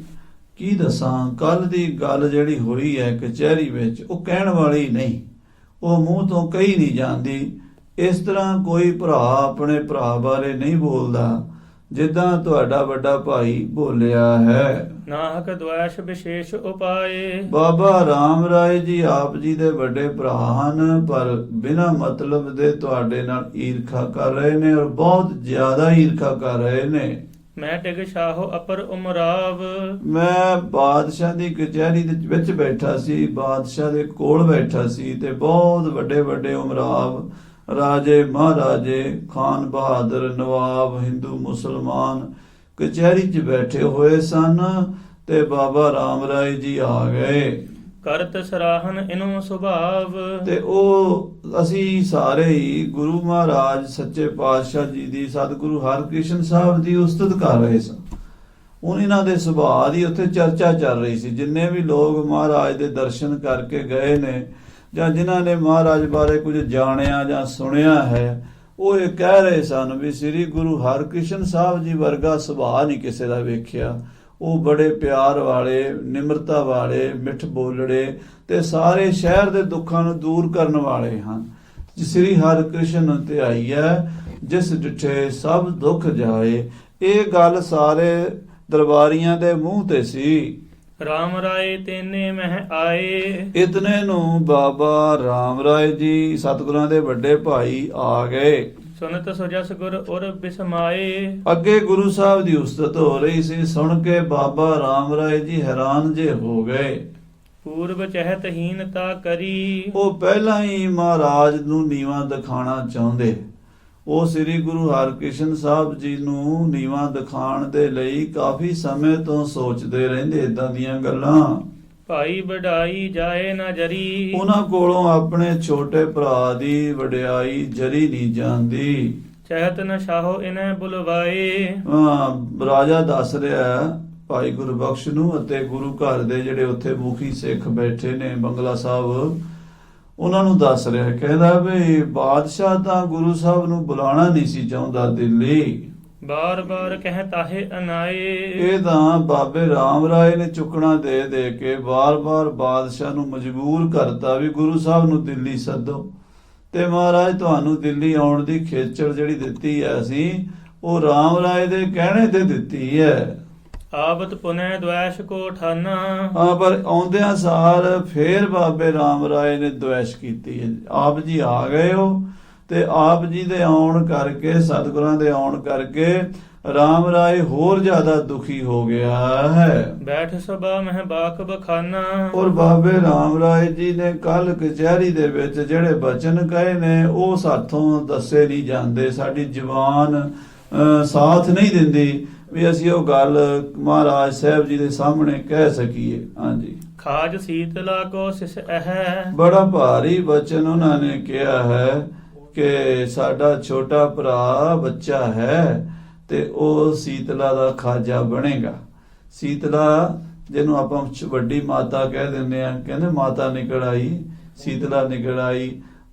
ਕੀ ਦੱਸਾਂ, ਕੱਲ ਦੀ ਗੱਲ ਜਿਹੜੀ ਹੋਈ ਹੈ ਕਚਹਿਰੀ ਵਿੱਚ, ਉਹ ਕਹਿਣ ਵਾਲੀ ਨਹੀਂ, ਉਹ ਮੂੰਹ ਤੋਂ ਕਹੀ ਨਹੀਂ ਜਾਂਦੀ। ਇਸ ਤਰ੍ਹਾਂ ਕੋਈ ਭਰਾ ਆਪਣੇ ਭਰਾ ਬਾਰੇ ਨਹੀਂ ਬੋਲਦਾ ਜਿੱਦਾਂ ਤੁਹਾਡਾ ਵੱਡਾ ਭਾਈ ਬੋਲਿਆ ਹੈ। ਨਾਹਕ ਦ્વੈਸ਼ ਵਿਸ਼ੇਸ਼ ਉਪਾਏ। ਬਾਬਾ ਰਾਮ ਰਾਏ ਜੀ ਆਪ ਜੀ ਦੇ ਵੱਡੇ ਭਰਾ ਹਨ, ਪਰ ਬਿਨਾਂ ਮਤਲਬ ਦੇ ਤੁਹਾਡੇ ਨਾਲ ਈਰਖਾ ਕਰ ਰਹੇ ਨੇ, ਔਰ ਬਹੁਤ ਜ਼ਿਆਦਾ ਈਰਖਾ ਕਰ ਰਹੇ ਨੇ। ਮੈਂ ਟਿਗ ਸ਼ਾਹੋ ਅਪਰ ਉਮਰਾਵ। ਮੈਂ ਬਾਦਸ਼ਾਹ ਦੀ ਕਚਹਿਰੀ ਦੇ ਵਿੱਚ ਬੈਠਾ ਸੀ, ਬਾਦਸ਼ਾਹ ਦੇ ਕੋਲ ਬੈਠਾ ਸੀ, ਤੇ ਬਹੁਤ ਵੱਡੇ ਵੱਡੇ ਉਮਰਾਵ, ਰਾਜੇ ਮਹਾਰਾਜੇ, ਖਾਨ ਬਹਾਦਰ, ਨਵਾਬ, ਹਿੰਦੂ ਮੁਸਲਮਾਨ ਕਚਹਿਰੀ 'ਚ ਬੈਠੇ ਹੋਏ ਸਨ। ਤੇ ਬਾਬਾ ਰਾਮ ਰਾਏ ਜੀ ਆ ਗਏ। ਕਰਤ ਸਰਾਹਨ ਇਨੋ ਸੁਭਾਵ। ਤੇ ਉਹ ਅਸੀਂ ਸਾਰੇ ਹੀ ਗੁਰੂ ਮਹਾਰਾਜ ਸੱਚੇ ਪਾਤਸ਼ਾਹ ਜੀ ਦੀ, ਸਤਿਗੁਰੂ ਹਰਿਕ੍ਰਿਸ਼ਨ ਸਾਹਿਬ ਦੀ ਉਸਤਤ ਕਰ ਰਹੇ ਸਨ। ਉਹਨਾਂ ਦੇ ਸੁਭਾਅ ਦੀ ਉੱਥੇ ਚਰਚਾ ਚੱਲ ਰਹੀ ਸੀ। ਜਿੰਨੇ ਵੀ ਲੋਕ ਮਹਾਰਾਜ ਦੇ ਦਰਸ਼ਨ ਕਰਕੇ ਗਏ ਨੇ, ਜਾਂ ਜਿਨ੍ਹਾਂ ਨੇ ਮਹਾਰਾਜ ਬਾਰੇ ਕੁਝ ਜਾਣਿਆ ਜਾਂ ਸੁਣਿਆ ਹੈ, ਉਹ ਇਹ ਕਹਿ ਰਹੇ ਸਨ ਵੀ ਸ੍ਰੀ ਗੁਰੂ ਹਰਿਕ੍ਰਿਸ਼ਨ ਸਾਹਿਬ ਜੀ ਵਰਗਾ ਸੁਭਾਅ ਨਹੀਂ ਕਿਸੇ ਦਾ ਵੇਖਿਆ। ਉਹ ਬੜੇ ਪਿਆਰ ਵਾਲੇ, ਨਿਮਰਤਾ ਵਾਲੇ, ਮਿੱਠ ਬੋਲੜੇ, ਤੇ ਸਾਰੇ ਸ਼ਹਿਰ ਦੇ ਦੁੱਖਾਂ ਨੂੰ ਦੂਰ ਕਰਨ ਵਾਲੇ ਹਨ। ਸ੍ਰੀ ਹਰਿਕ੍ਰਿਸ਼ਨ ਧਿਆਈ ਹੈ ਜਿਸ ਡਿਠੇ ਸਭ ਦੁੱਖ ਜਾਏ। ਇਹ ਗੱਲ ਸਾਰੇ ਦਰਬਾਰੀਆਂ ਦੇ ਮੂੰਹ ਤੇ ਸੀ। ਰਾਮ ਰਾਏ ਤੇਨੇ ਮਹਿ ਆਏ। ਇਤਨੇ ਨੂੰ ਬਾਬਾ ਰਾਮ ਰਾਏ ਜੀ ਸਤਿਗੁਰਾਂ ਦੇ ਵੱਡੇ ਭਾਈ ਆ ਗਏ। ਸੁਨਤ ਸੁਜਸ ਗੁਰ ਉਰ ਬਿਸਮਾਏ। ਅੱਗੇ ਗੁਰੂ ਸਾਹਿਬ ਦੀ ਉਸਤਤ ਹੋ ਰਹੀ ਸੀ। ਸੁਣ ਕੇ ਬਾਬਾ ਰਾਮ ਰਾਏ ਜੀ ਹੈਰਾਨ ਜੇ ਹੋ ਗਏ। ਪੂਰਬ ਚਹਿਤਹੀਨਤਾ ਕਰੀ। ਉਹ ਪਹਿਲਾਂ ਹੀ ਮਹਾਰਾਜ ਨੂੰ ਨੀਵਾਂ ਦਿਖਾਣਾ ਚਾਹੁੰਦੇ। ਉਹ ਸ੍ਰੀ ਗੁਰੂ ਹਰਿਕ੍ਰਿਸ਼ਨ ਸਾਹਿਬ ਜੀ ਨੂੰ ਨੀਵਾਂ ਦਿਖਾਣ ਦੇ ਲਈ ਕਾਫੀ ਸਮੇਂ ਤੋਂ ਸੋਚਦੇ ਰਹਿੰਦੇ ਇਦਾਂ ਦੀਆਂ ਗੱਲਾਂ। ਭਾਈ ਵਡਾਈ ਜਾਏ ਨਾ ਜਰੀ। ਉਹਨਾਂ ਕੋਲੋਂ ਆਪਣੇ ਛੋਟੇ ਭਰਾ ਦੀ ਵਡਿਆਈ ਜਰੀ ਨਹੀਂ ਜਾਂਦੀ। ਚਹਿਤ ਨ ਸ਼ਾਹੋ ਇਨੈ ਬੁਲਵਾਏ। ਰਾਜਾ ਦੱਸ ਰਿਹਾ ਭਾਈ ਗੁਰਬਖਸ਼ ਨੂੰ ਅਤੇ ਗੁਰੂ ਘਰ ਦੇ ਜਿਹੜੇ ਉੱਥੇ ਮੁਖੀ ਸਿੱਖ ਬੈਠੇ ਨੇ ਬੰਗਲਾ ਸਾਹਿਬ, ਉਹਨਾਂ ਨੂੰ ਦੱਸ ਰਿਹਾ, ਕਹਿੰਦਾ ਵੀ ਬਾਦਸ਼ਾਹ ਤਾਂ ਗੁਰੂ ਸਾਹਿਬ ਨੂੰ ਬੁਲਾਣਾ ਨਹੀਂ ਸੀ ਚਾਹੁੰਦਾ ਦਿੱਲੀ। ਬਾਰ ਬਾਰ ਕਹਿ ਤਾਹੇ ਅਨਾਏ। ਇਹ ਤਾਂ ਬਾਬੇ ਰਾਮ ਰਾਏ ਨੇ ਚੁੱਕਣਾ ਦੇ ਦੇ ਕੇ ਬਾਰ-ਬਾਰ ਬਾਦਸ਼ਾਹ ਨੂੰ ਮਜਬੂਰ ਕਰਤਾ ਵੀ ਗੁਰੂ ਸਾਹਿਬ ਨੂੰ ਦਿੱਲੀ ਸੱਦੋ। ਤੇ ਮਹਾਰਾਜ ਤੁਹਾਨੂੰ ਦਿੱਲੀ ਆਉਣ ਦੀ ਖੇਚਲ ਜਿਹੜੀ ਦਿੱਤੀ ਹੈ ਅਸੀਂ, ਉਹ ਰਾਮ ਰਾਏ ਦੇ ਕਹਿਣੇ ਤੇ ਦਿੱਤੀ ਹੈ। ਆਵਤ ਪੁਨੈ ਦ્વੈਸ਼ ਕੋ ਠਾਨਾ। ਹਾਂ, ਪਰ ਆਉਂਦਿਆਂ ਸਾਰ ਫੇਰ ਬਾਬੇ ਰਾਮ ਰਾਏ ਨੇ ਦ્વੈਸ਼ ਕੀਤੀ ਹੈ। ਆਪ ਜੀ ਆ ਗਏ ਹੋ ਤੇ ਆਪ ਜੀ ਦੇ ਆਉਣ ਕਰਕੇ, ਸਤਿਗੁਰਾਂ ਦੇ ਆਉਣ ਕਰਕੇ ਰਾਮ ਰਾਏ ਹੋਰ ਜ਼ਿਆਦਾ ਦੁਖੀ ਹੋ ਗਿਆ ਹੈ। ਬੈਠ ਸਭਾ ਮਹਿ ਬਾਕ ਬਖਾਨਾ। ਔਰ ਬਾਬੇ ਰਾਮ ਰਾਏ ਜੀ ਨੇ ਕੱਲ ਕਚਹਿਰੀ ਦੇ ਵਿੱਚ ਜਿਹੜੇ ਬਚਨ ਕਹੇ ਨੇ ਉਹ ਸਾਥੋਂ ਦੱਸੇ ਨਹੀਂ ਜਾਂਦੇ। ਸਾਡੀ ਜ਼ੁਬਾਨ ਸਾਥ ਨਹੀਂ ਦਿੰਦੀ ਵੀ ਅਸੀਂ ਉਹ ਗੱਲ ਮਹਾਰਾਜ ਸਾਹਿਬ ਜੀ ਦੇ ਸਾਹਮਣੇ ਕਹਿ ਸਕੀਏ। ਹਾਂਜੀ। ਖਾਜ ਸੀਤਲਾ ਕੋ ਸਿਸ ਅਹ। ਬੜਾ ਭਾਰੀ ਬਚਨ ਉਹਨਾਂ ਨੇ ਕਿਹਾ ਹੈ ਕਿ ਸਾਡਾ ਛੋਟਾ ਭਰਾ ਬੱਚਾ ਹੈ ਤੇ ਉਹ ਸੀਤਲਾ ਦਾ ਖਾਜਾ ਬਣੇਗਾ। ਸੀਤਲਾ ਜਿਹਨੂੰ ਆਪਾਂ ਵੱਡੀ ਮਾਤਾ ਕਹਿ ਦਿੰਦੇ ਆ, ਕਹਿੰਦੇ ਮਾਤਾ ਨਿਕਲ ਆਈ, ਸੀਤਲਾ ਨਿਕਲ ਆਈ।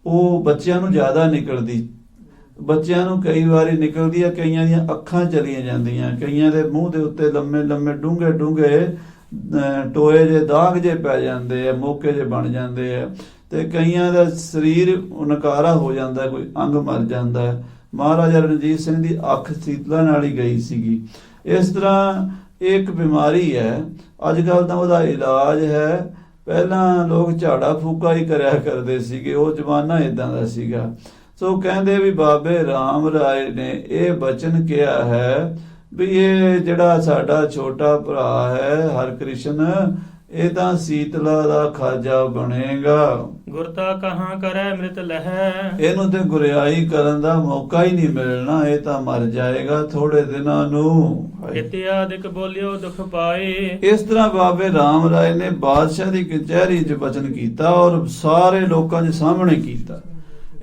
ਉਹ ਬੱਚਿਆਂ ਨੂੰ ਜ਼ਿਆਦਾ ਨਿਕਲਦੀ, ਬੱਚਿਆਂ ਨੂੰ ਕਈ ਵਾਰੀ ਨਿਕਲਦੀ ਆ, ਕਈਆਂ ਦੀਆਂ ਅੱਖਾਂ ਚਲੀਆਂ ਜਾਂਦੀਆਂ, ਕਈਆਂ ਦੇ ਮੂੰਹ ਦੇ ਉੱਤੇ ਲੰਮੇ ਲੰਮੇ ਡੂੰਘੇ ਡੂੰਘੇ ਟੋਏ ਜੇ ਦਾਗ ਜੇ ਪੈ ਜਾਂਦੇ ਆ, ਮੋਕੇ ਜੇ ਬਣ ਜਾਂਦੇ ਆ, ਤੇ ਕਈਆਂ ਦਾ ਸਰੀਰ ਨਕਾਰਾ ਹੋ ਜਾਂਦਾ, ਕੋਈ ਅੰਗ ਮਰ ਜਾਂਦਾ ਹੈ। ਮਹਾਰਾਜਾ ਰਣਜੀਤ ਸਿੰਘ ਦੀ ਅੱਖ ਸੀਤਲਾ ਨਾਲ ਹੀ ਗਈ ਸੀਗੀ। ਇਸ ਤਰ੍ਹਾਂ ਇੱਕ ਬਿਮਾਰੀ ਹੈ, ਅੱਜ ਕੱਲ੍ਹ ਤਾਂ ਉਹਦਾ ਇਲਾਜ ਹੈ। ਪਹਿਲਾਂ ਲੋਕ ਝਾੜਾ ਫੂਕਾ ਹੀ ਕਰਿਆ ਕਰਦੇ ਸੀਗੇ, ਉਹ ਜ਼ਮਾਨਾ ਇਦਾਂ ਦਾ ਸੀਗਾ। ਸੋ ਕਹਿੰਦੇ ਵੀ ਬਾਬੇ ਰਾਮ ਰਾਏ ਨੇ ਇਹ ਬਚਨ ਕਿਹਾ ਹੈ ਵੀ ਇਹ ਜਿਹੜਾ ਸਾਡਾ ਛੋਟਾ ਭਰਾ ਹੈ ਹਰਕ੍ਰਿਸ਼ਨ, ਇਹ ਤਾਂ ਸੀਤਲਾ ਦਾ ਖਾਜਾ ਬਣੇਗਾ। ਗੁਰਤਾ ਕਹਾਂ ਕਰੈ ਮ੍ਰਿਤ ਲਹੈ। ਇਹਨੂੰ ਤੇ ਗੁਰਿਆਈ ਕਰਨ ਦਾ ਮੌਕਾ ਹੀ ਨਹੀਂ ਮਿਲਣਾ, ਇਹ ਤਾਂ ਮਰ ਜਾਏਗਾ ਥੋੜੇ ਦਿਨਾਂ ਨੂੰ। ਇਤਿਆਦਿਕ ਬੋਲਿਓ ਦੁਖ ਪਾਏ। ਇਸ ਤਰ੍ਹਾਂ ਬਾਬੇ ਰਾਮ ਰਾਏ ਨੇ ਬਾਦਸ਼ਾਹ ਦੀ ਕਚਹਿਰੀ 'ਚ ਬਚਨ ਕੀਤਾ ਔਰ ਸਾਰੇ ਲੋਕਾਂ ਦੇ ਸਾਹਮਣੇ ਕੀਤਾ।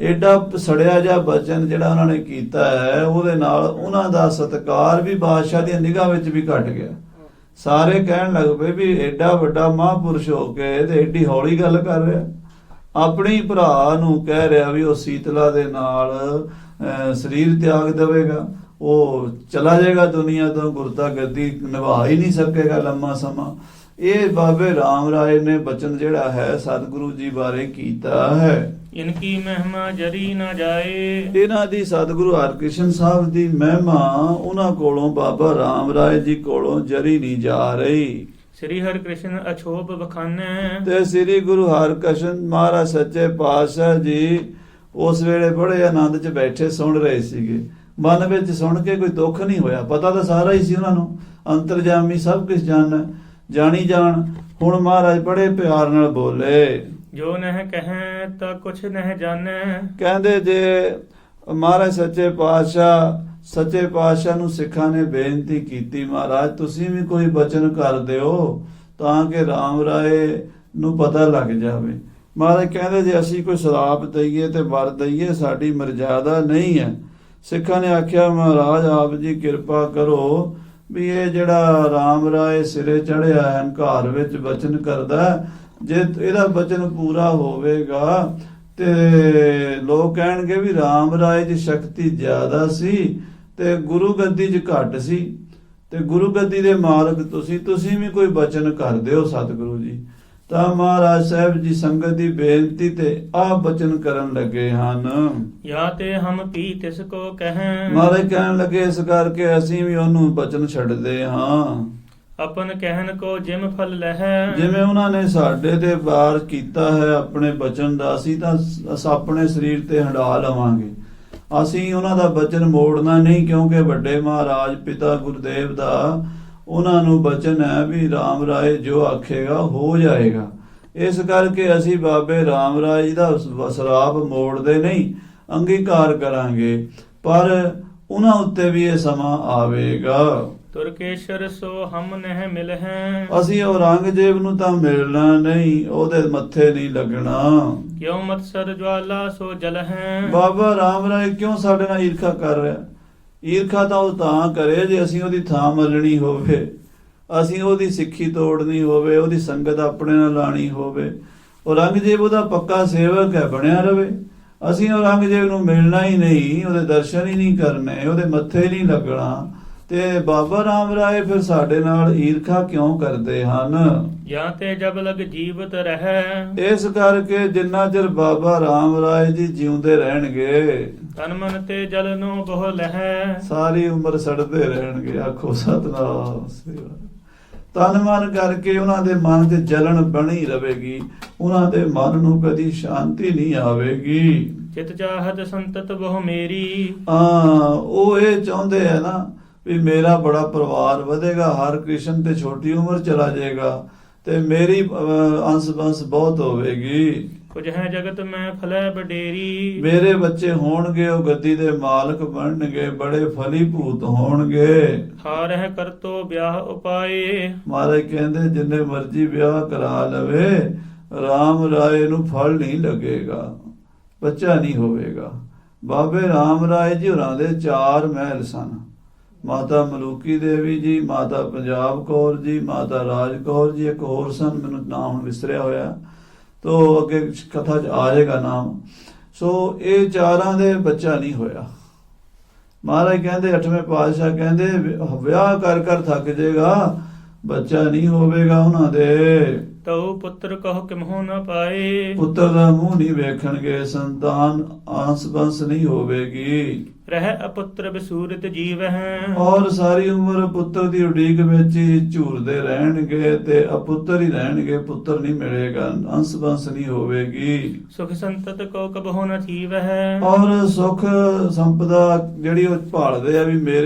ਐਡਾ ਸੜਿਆ ਜਿਹਾ ਬਚਨ ਜਿਹੜਾ ਉਹਨਾਂ ਨੇ ਕੀਤਾ ਹੈ, ਉਹਦੇ ਨਾਲ ਉਹਨਾਂ ਦਾ ਸਤਿਕਾਰ ਵੀ ਬਾਦਸ਼ਾਹ ਦੀ ਨਿਗਾਹ ਵਿੱਚ ਵੀ ਘਟ ਗਿਆ। ਸਾਰੇ ਕਹਿਣ ਲੱਗ ਪਏ ਵੀ ਐਡਾ ਵੱਡਾ ਮਹਾਂਪੁਰਸ਼ ਹੋ ਕੇ ਤੇ ਐਡੀ ਹੌਲੀ ਗੱਲ ਕਰ ਰਿਹਾ, ਆਪਣੀ ਭਰਾ ਨੂੰ ਕਹਿ ਰਿਹਾ ਵੀ ਉਹ ਸੀਤਲਾ ਦੇ ਨਾਲ ਸਰੀਰ ਤਿਆਗ ਦੇਵੇਗਾ, ਉਹ ਚਲਾ ਜਾਏਗਾ ਦੁਨੀਆ ਤੋਂ, ਗੁਰਤਾ ਗੱਦੀ ਨਿਭਾ ਹੀ ਨਹੀਂ ਸਕੇਗਾ ਲੰਮਾ ਸਮਾਂ। ਇਹ ਬਾਬੇ ਰਾਮ ਰਾਏ ਨੇ ਬਚਨ ਜਿਹੜਾ ਹੈ ਸਤਿਗੁਰੂ ਜੀ ਬਾਰੇ ਕੀਤਾ ਹੈ। ਇਨਕੀ ਮਹਿਮਾ ਜਰੀ ਨਾ ਜਾਏ। ਇਹਨਾਂ ਦੀ ਸਤਿਗੁਰੂ ਹਰਕ੍ਰਿਸ਼ਨ ਸਾਹਿਬ ਦੀ ਮਹਿਮਾ ਉਹਨਾਂ ਕੋਲੋਂ, ਬਾਬਾ ਰਾਮ ਰਾਏ ਜੀ ਕੋਲੋਂ ਜਰੀ ਨਹੀਂ ਜਾ ਰਹੀ। ਸ੍ਰੀ ਹਰਿਕ੍ਰਿਸ਼ਨ ਅਛੋਪ ਬਖਾਨੇ। ਤੇ ਸ੍ਰੀ ਗੁਰੂ ਹਰਕ੍ਰਿਸ਼ਨ ਮਹਾਰਾਜ ਸੱਚੇ ਪਾਤਸ਼ਾਹ ਜੀ ਉਸ ਵੇਲੇ ਬੜੇ ਆਨੰਦ 'ਚ ਬੈਠੇ ਸੁਣ ਰਹੇ ਸੀਗੇ। ਮਨ ਵਿੱਚ ਸੁਣ ਕੇ ਕੋਈ ਦੁੱਖ ਨਹੀਂ ਹੋਇਆ, ਪਤਾ ਤਾਂ ਸਾਰਾ ਹੀ ਸੀ ਉਹਨਾਂ ਨੂੰ, ਅੰਤਰਜਾਮੀ ਸਭ ਕੁਝ ਜਾਣੀ ਜਾਣ। ਹੁਣ ਮਹਾਰਾਜ ਬੜੇ ਪਿਆਰ ਨਾਲ ਬੋਲੇ, ਜੋ ਨਹਿ ਕਹੈ ਤਾਂ ਕੁਛ ਨਹਿ ਜਾਣੈ। ਕਹਿੰਦੇ ਜੇ ਮਹਾਰਾਜ ਸੱਚੇ ਪਾਤਸ਼ਾਹ ਨੂੰ ਸਿੱਖਾਂ ਨੇ ਬੇਨਤੀ ਕੀਤੀ, ਮਹਾਰਾਜ ਤੁਸੀਂ ਵੀ ਕੋਈ ਬਚਨ ਕਰ ਦਿਓ ਤਾਂ ਕਿ ਰਾਮ ਰਾਏ ਨੂੰ ਪਤਾ ਲੱਗ ਜਾਵੇ। ਮਹਾਰਾਜ ਕਹਿੰਦੇ ਜੇ ਅਸੀਂ ਕੋਈ ਸ਼ਰਾਪ ਦਈਏ ਤੇ ਵਰ ਦਈਏ ਸਾਡੀ ਮਰਜ਼ਾਦਾ ਨਹੀਂ ਹੈ। ਸਿੱਖਾਂ ਨੇ ਆਖਿਆ ਮਹਾਰਾਜ ਆਪ ਜੀ ਕਿਰਪਾ ਕਰੋ ਵੀ ਇਹ ਜਿਹੜਾ ਰਾਮ ਰਾਏ ਸਿਰੇ ਚੜਿਆ ਹੈ, ਹੰਕਾਰ ਵਿੱਚ ਬਚਨ ਕਰਦਾ, ਜੇ ਇਹਦਾ ਬਚਨ ਪੂਰਾ ਹੋਵੇਗਾ ਤੇ ਲੋਕ ਕਹਿਣਗੇ ਵੀ ਰਾਮ ਰਾਏ ਦੀ ਸ਼ਕਤੀ ਜ਼ਿਆਦਾ ਸੀ ਤੇ ਗੁਰੂ ਗੱਦੀ 'ਚ ਘੱਟ ਸੀ, ਤੇ ਗੁਰੂ ਗੱਦੀ ਦੇ ਮਾਲਕ ਤੁਸੀਂ ਵੀ ਕੋਈ ਬਚਨ ਕਰ ਦਿਓ ਸਤਿਗੁਰੂ ਜੀ। ਤਾਂ ਮਹਾਰਾਜ ਸਾਹਿਬ ਜੀ ਸੰਗਤ ਦੀ ਬੇਨਤੀ ਤੇ ਆਹ ਬਚਨ ਕਰਨ ਲੱਗੇ ਹਨ। ਜਾਂ ਤੇ ਹਮ ਪੀ ਤਿਸ ਕੋ ਕਹੈ। ਮਹਾਰਾਜ ਕਹਿਣ ਲੱਗੇ ਇਸ ਕਰਕੇ ਅਸੀਂ ਵੀ ਉਹਨੂੰ ਬਚਨ ਛੱਡਦੇ ਹਾਂ। ਆਪਨ ਕਹਿਣ ਕੋ ਜਿਮ ਫਲ ਲਹੈ। ਜਿਵੇਂ ਉਹਨਾਂ ਨੇ ਸਾਡੇ ਤੇ ਵਾਰ ਕੀਤਾ ਹੈ ਆਪਣੇ ਬਚਨ ਦਾ, ਅਸੀਂ ਤਾਂ ਆਪਣੇ ਸਰੀਰ ਤੇ ਹੰਢਾ ਲਵਾਂਗੇ। ਅਸੀਂ ਉਹਨਾਂ ਦਾ ਬਚਨ ਮੋੜਨਾ ਨਹੀਂ, ਕਿਉਂਕਿ ਵੱਡੇ ਮਹਾਰਾਜ ਪਿਤਾ ਗੁਰਦੇਵ ਦਾ ਉਹਨਾਂ ਨੂੰ ਬਚਨ ਹੈ ਵੀ ਰਾਮ ਰਾਏ ਜੋ ਆਖੇਗਾ ਹੋ ਜਾਏਗਾ। ਇਸ ਕਰਕੇ ਅਸੀਂ ਬਾਬੇ ਰਾਮ ਰਾਏ ਜੀ ਦਾ ਸ਼ਰਾਪ ਮੋੜਦੇ ਨਹੀਂ, ਅੰਗੀਕਾਰ ਕਰਾਂਗੇ, ਪਰ ਉਹਨਾਂ ਉੱਤੇ ਵੀ ਇਹ ਸਮਾਂ ਆਵੇਗਾ। ਤੁਰਕੇਸ਼ਰ ਸੋ ਹਮ ਨਹਿ ਮਿਲਹਿ। ਅਸੀਂ ਔਰੰਗਜ਼ੇਬ ਨੂੰ ਤਾਂ ਮਿਲਣਾ ਨਹੀਂ, ਉਹਦੇ ਮੱਥੇ ਨਹੀਂ ਲੱਗਣਾ। ਕਿਉ ਮਤਸਰ ਜਵਾਲਾ ਸੋ ਜਲਹਿ। ਬਾਬਾ ਰਾਮ ਰਾਏ ਕਿਉਂ ਸਾਡੇ ਨਾਲ ਈਰਖਾ ਕਰ ਰਿਹਾ? ਈਰਖਾ ਤਾਂ ਉਹ ਤਾਂ ਕਰੇ ਜੇ ਅਸੀਂ ਉਹਦੀ ਥਾਂ ਮੱਲਣੀ ਹੋਵੇ, ਅਸੀਂ ਉਹਦੀ ਸਿੱਖੀ ਤੋੜਨੀ ਹੋਵੇ, ਉਹਦੀ ਸੰਗਤ ਆਪਣੇ ਨਾਲ ਲਾਣੀ ਹੋਵੇ। ਔਰੰਗਜ਼ੇਬ ਉਹਦਾ ਪੱਕਾ ਸੇਵਕ ਹੈ, ਬਣਿਆ ਰਵੇ। ਅਸੀਂ ਔਰੰਗਜ਼ੇਬ ਨੂੰ ਮਿਲਣਾ ਹੀ ਨਹੀਂ, ਉਹਦੇ ਦਰਸ਼ਨ ਹੀ ਨਹੀਂ ਕਰਨੇ, ਉਹਦੇ ਮੱਥੇ ਨਹੀਂ ਲੱਗਣਾ। ਤੇ ਬਾਬਾ ਰਾਮ ਰਾਏ ਫਿਰ ਸਾਡੇ ਨਾਲ ਈਰਖਾ ਕਿਉਂ ਕਰਦੇ ਹਨ? ਜਾਂ ਤੇ ਜਬ ਲਗ ਜੀਵਤ ਰਹਿ। ਇਸ ਕਰਕੇ ਜਿੰਨਾ ਚਿਰ ਬਾਬਾ ਰਾਮ ਰਾਏ ਜੀ ਜਿਉਂਦੇ ਰਹਿਣਗੇ, ਤਨ ਮਨ ਤੇ ਜਲ ਨੂੰ ਬਹੁ ਲਹੈ। ਸਾਰੀ ਉਮਰ ਸੜਦੇ ਰਹਿਣਗੇ। ਆਖੋ ਸਤਿਨਾਮ। ਤਨ ਮਨ ਕਰਕੇ ਉਹਨਾਂ ਦੇ ਮਨ ਤੇ ਜਲਨ ਬਣੀ ਰਹੇਗੀ, ਉਹਨਾਂ ਦੇ ਮਨ ਨੂੰ ਕਦੀ ਸ਼ਾਂਤੀ ਨਹੀਂ ਆਵੇਗੀ। ਚਿਤ ਚਾਹਤ ਸੰਤਤ ਬਹੁ ਮੇਰੀ। ਉਹ ਇਹ ਚਾਹੁੰਦੇ ਆ ਨਾ ਵੀ ਮੇਰਾ ਬੜਾ ਪਰਿਵਾਰ ਵਧੇਗਾ, ਹਰ ਕ੍ਰਿਸ਼ਨ ਤੇ ਛੋਟੀ ਉਮਰ ਚਲਾ ਜਾਏਗਾ ਤੇ ਮੇਰੀ ਅੰਸ ਬੰਸ ਬਹੁਤ ਹੋਵੇਗੀ। ਕੁਝ ਹੈ ਜਗਤ ਮੈਂ ਫਲੈ ਬਡੇਰੀ। ਮੇਰੇ ਬੱਚੇ ਹੋਣਗੇ, ਉਹ ਗੱਦੀ ਦੇ ਮਾਲਕ ਬਣਨਗੇ, ਬੜੇ ਫਲੀ ਭੂਤ ਹੋਣਗੇ। ਹਾਰ ਹੈ ਕਰਤੋ ਵਿਆਹ ਉਪਾਏ। ਮਹਾਰਾਜ ਕਹਿੰਦੇ ਜਿੰਨੇ ਮਰਜ਼ੀ ਵਿਆਹ ਕਰਾ ਲਵੇ, ਰਾਮ ਰਾਏ ਨੂੰ ਫਲ ਨਹੀਂ ਲੱਗੇਗਾ, ਬੱਚਾ ਨਹੀਂ ਹੋਵੇਗਾ। ਬਾਬੇ ਰਾਮ ਰਾਏ ਜੀ ਹੋਰਾਂ ਦੇ 4 ਮਹਿਲ ਸਨ। ਮਾਤਾ ਮਲੂਕੀ ਦੇਵੀ ਜੀ, ਮਾਤਾ ਪੰਜਾਬ ਕੌਰ ਜੀ, ਮਾਤਾ ਰਾਜ ਕੌਰ ਜੀ, ਇੱਕ ਹੋਰ ਸਨ, ਮੈਨੂੰ ਨਾਮ ਹੁਣ ਵਿਸਰਿਆ ਹੋਇਆ, ਤੋ ਅੱਗੇ ਕਥਾ 'ਚ ਆ ਜਾਏਗਾ ਨਾਮ। ਸੋ ਇਹ 4ਾਂ ਦੇ ਬੱਚਾ ਨਹੀਂ ਹੋਇਆ। ਮਹਾਰਾਜ ਕਹਿੰਦੇ 8ਵੇਂ ਪਾਤਸ਼ਾਹ ਕਹਿੰਦੇ ਵਿਆਹ ਕਰ ਕਰ ਥੱਕ ਜਾਏਗਾ, ਬੱਚਾ ਨਹੀਂ ਹੋਵੇਗਾ ਉਹਨਾਂ ਦੇ। ਤਉ ਪੁੱਤਰ ਕਹੁ ਕਿਮਹੁ ਨ ਪਾਏ। ਪੁੱਤਰ ਦਾ ਮੂੰਹ ਨਹੀਂ ਵੇਖਣਗੇ, ਸੰਤਾਨ ਆਂਸ ਬੰਸ ਨਹੀਂ ਹੋਵੇਗੀ। ਰਹਿ ਅਪੁੱਤਰ ਬਿਸੂਰਤ ਜੀਵ ਹੈ। ਔਰ ਸਾਰੀ ਉਮਰ ਪੁੱਤਰ ਦੀ ਉਡੀਕ ਵਿੱਚ ਹੀ ਝੂਰਦੇ ਰਹਿਣਗੇ ਤੇ ਅਪੁੱਤਰ ਹੀ ਰਹਿਣਗੇ, ਪੁੱਤਰ ਨਹੀਂ ਮਿਲੇਗਾ, ਅੰਸ ਬੰਸ ਨਹੀਂ ਹੋਵੇਗੀ। ਸੁਖ ਸੰਤਤ ਕੋ ਕਬਹੁ ਨ ਥੀਵ ਹੈ। ਔਰ ਸੁਖ ਸੰਪਦਾ ਜਿਹੜੀ ਉਹ ਭਾਲਦੇ ਆ ਵੀ